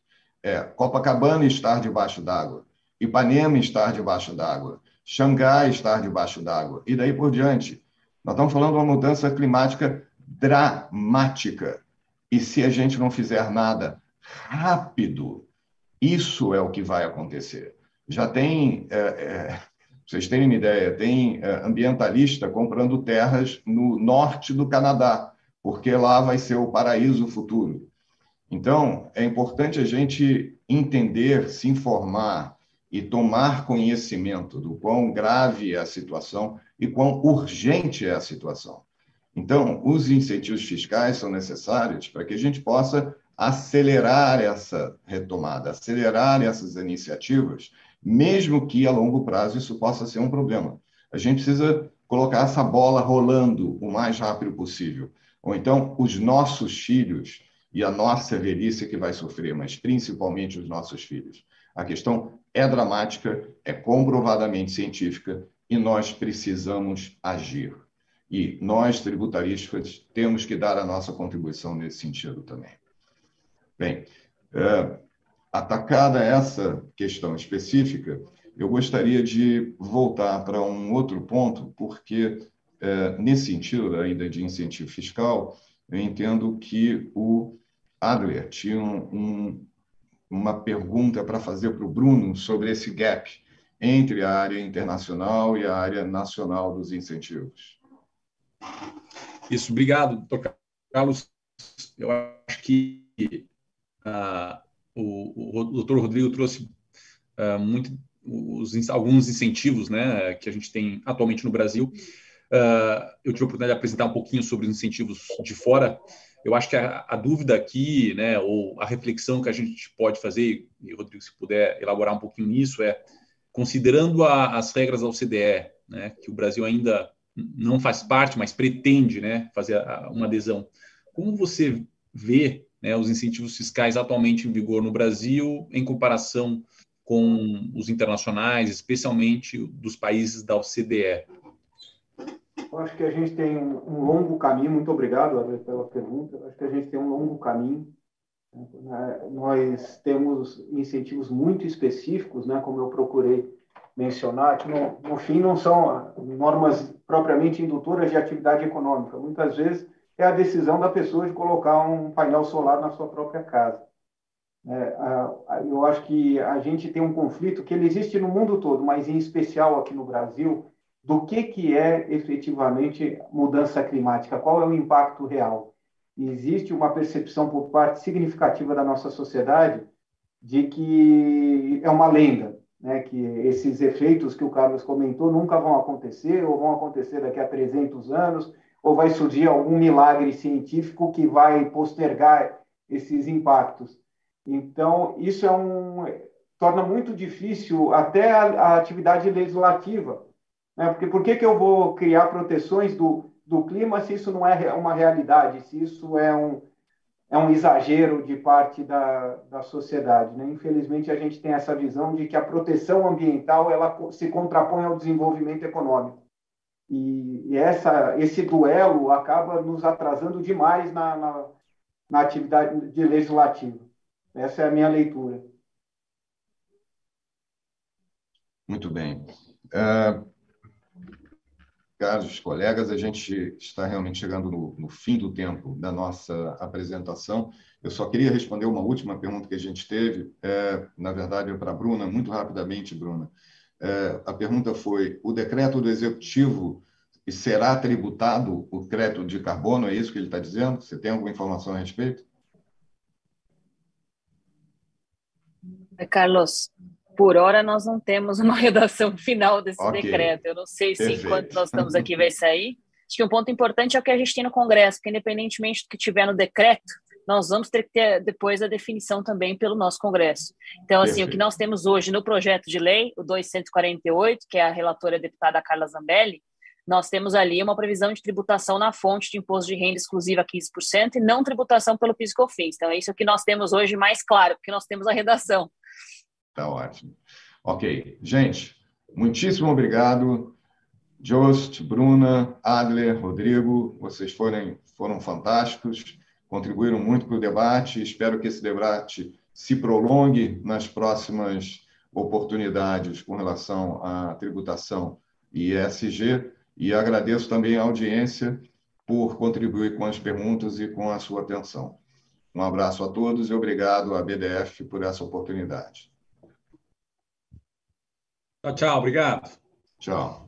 Copacabana estar debaixo d'água, Ipanema estar debaixo d'água, Xangai estar debaixo d'água, e daí por diante. Nós estamos falando de uma mudança climática dramática. E se a gente não fizer nada rápido, isso é o que vai acontecer. Já tem, vocês terem uma ideia, tem ambientalista comprando terras no norte do Canadá, porque lá vai ser o paraíso futuro. Então, é importante a gente entender, se informar e tomar conhecimento do quão grave é a situação e quão urgente é a situação. Então, os incentivos fiscais são necessários para que a gente possa acelerar essa retomada, acelerar essas iniciativas, mesmo que a longo prazo isso possa ser um problema. A gente precisa colocar essa bola rolando o mais rápido possível. Ou então, os nossos filhos e a nossa velhice que vai sofrer, mas principalmente os nossos filhos. A questão é dramática, é comprovadamente científica e nós precisamos agir. E nós, tributaristas, temos que dar a nossa contribuição nesse sentido também. Bem, atacada essa questão específica, eu gostaria de voltar para um outro ponto, porque, nesse sentido ainda de incentivo fiscal, eu entendo que o Adler tinha uma pergunta para fazer para o Bruno sobre esse gap entre a área internacional e a área nacional dos incentivos. Isso, obrigado, Dr. Carlos. Eu acho que o doutor Rodrigo trouxe alguns incentivos, né, que a gente tem atualmente no Brasil. Eu tive a oportunidade de apresentar um pouquinho sobre os incentivos de fora. Eu acho que a dúvida aqui, né, ou a reflexão que a gente pode fazer, e Rodrigo, se puder elaborar um pouquinho nisso, considerando as regras da OCDE, né, que o Brasil ainda não faz parte, mas pretende, né, fazer uma adesão. Como você vê, né, os incentivos fiscais atualmente em vigor no Brasil em comparação com os internacionais, especialmente dos países da OCDE? Eu acho que a gente tem um longo caminho. Muito obrigado, Ale, pela pergunta. Eu acho que a gente tem um longo caminho. Nós temos incentivos muito específicos, né, como eu procurei mencionar, que no fim não são normas propriamente indutoras de atividade econômica. Muitas vezes é a decisão da pessoa de colocar um painel solar na sua própria casa. Eu acho que a gente tem um conflito que ele existe no mundo todo, mas em especial aqui no Brasil, do que é efetivamente mudança climática, qual é o impacto real. Existe uma percepção por parte significativa da nossa sociedade de que é uma lenda, né, que esses efeitos que o Carlos comentou nunca vão acontecer, ou vão acontecer daqui a 300 anos, ou vai surgir algum milagre científico que vai postergar esses impactos. Então, isso torna muito difícil até a atividade legislativa, né? Porque por que eu vou criar proteções do clima se isso não é uma realidade, se isso é um exagero de parte da sociedade, né? Infelizmente, a gente tem essa visão de que a proteção ambiental ela se contrapõe ao desenvolvimento econômico. E esse duelo acaba nos atrasando demais na atividade de legislativa. Essa é a minha leitura. Muito bem. Caros colegas, a gente está realmente chegando no fim do tempo da nossa apresentação. Eu só queria responder uma última pergunta que a gente teve, na verdade, para a Bruna, muito rapidamente, Bruna. A pergunta foi: o decreto do Executivo será tributado o crédito de carbono? É isso que ele está dizendo? Você tem alguma informação a respeito? Carlos, por hora nós não temos uma redação final desse decreto. Eu não sei se enquanto nós estamos aqui vai sair. Acho que um ponto importante é o que a gente tem no Congresso, porque independentemente do que tiver no decreto, nós vamos ter que ter depois a definição também pelo nosso Congresso. Então, assim, o que nós temos hoje no projeto de lei, o 248, que é a relatora a deputada Carla Zambelli, nós temos ali uma previsão de tributação na fonte de imposto de renda exclusiva a 15% e não tributação pelo PIS e COFINS. Então, é isso que nós temos hoje mais claro, porque nós temos a redação. Tá ótimo. Ok. Gente, muitíssimo obrigado. Jost, Bruna, Adler, Rodrigo, vocês foram fantásticos, contribuíram muito para o debate. Espero que esse debate se prolongue nas próximas oportunidades com relação à tributação e ESG. E agradeço também a audiência por contribuir com as perguntas e com a sua atenção. Um abraço a todos e obrigado à BDF por essa oportunidade. Tchau, tchau. Obrigado. Tchau.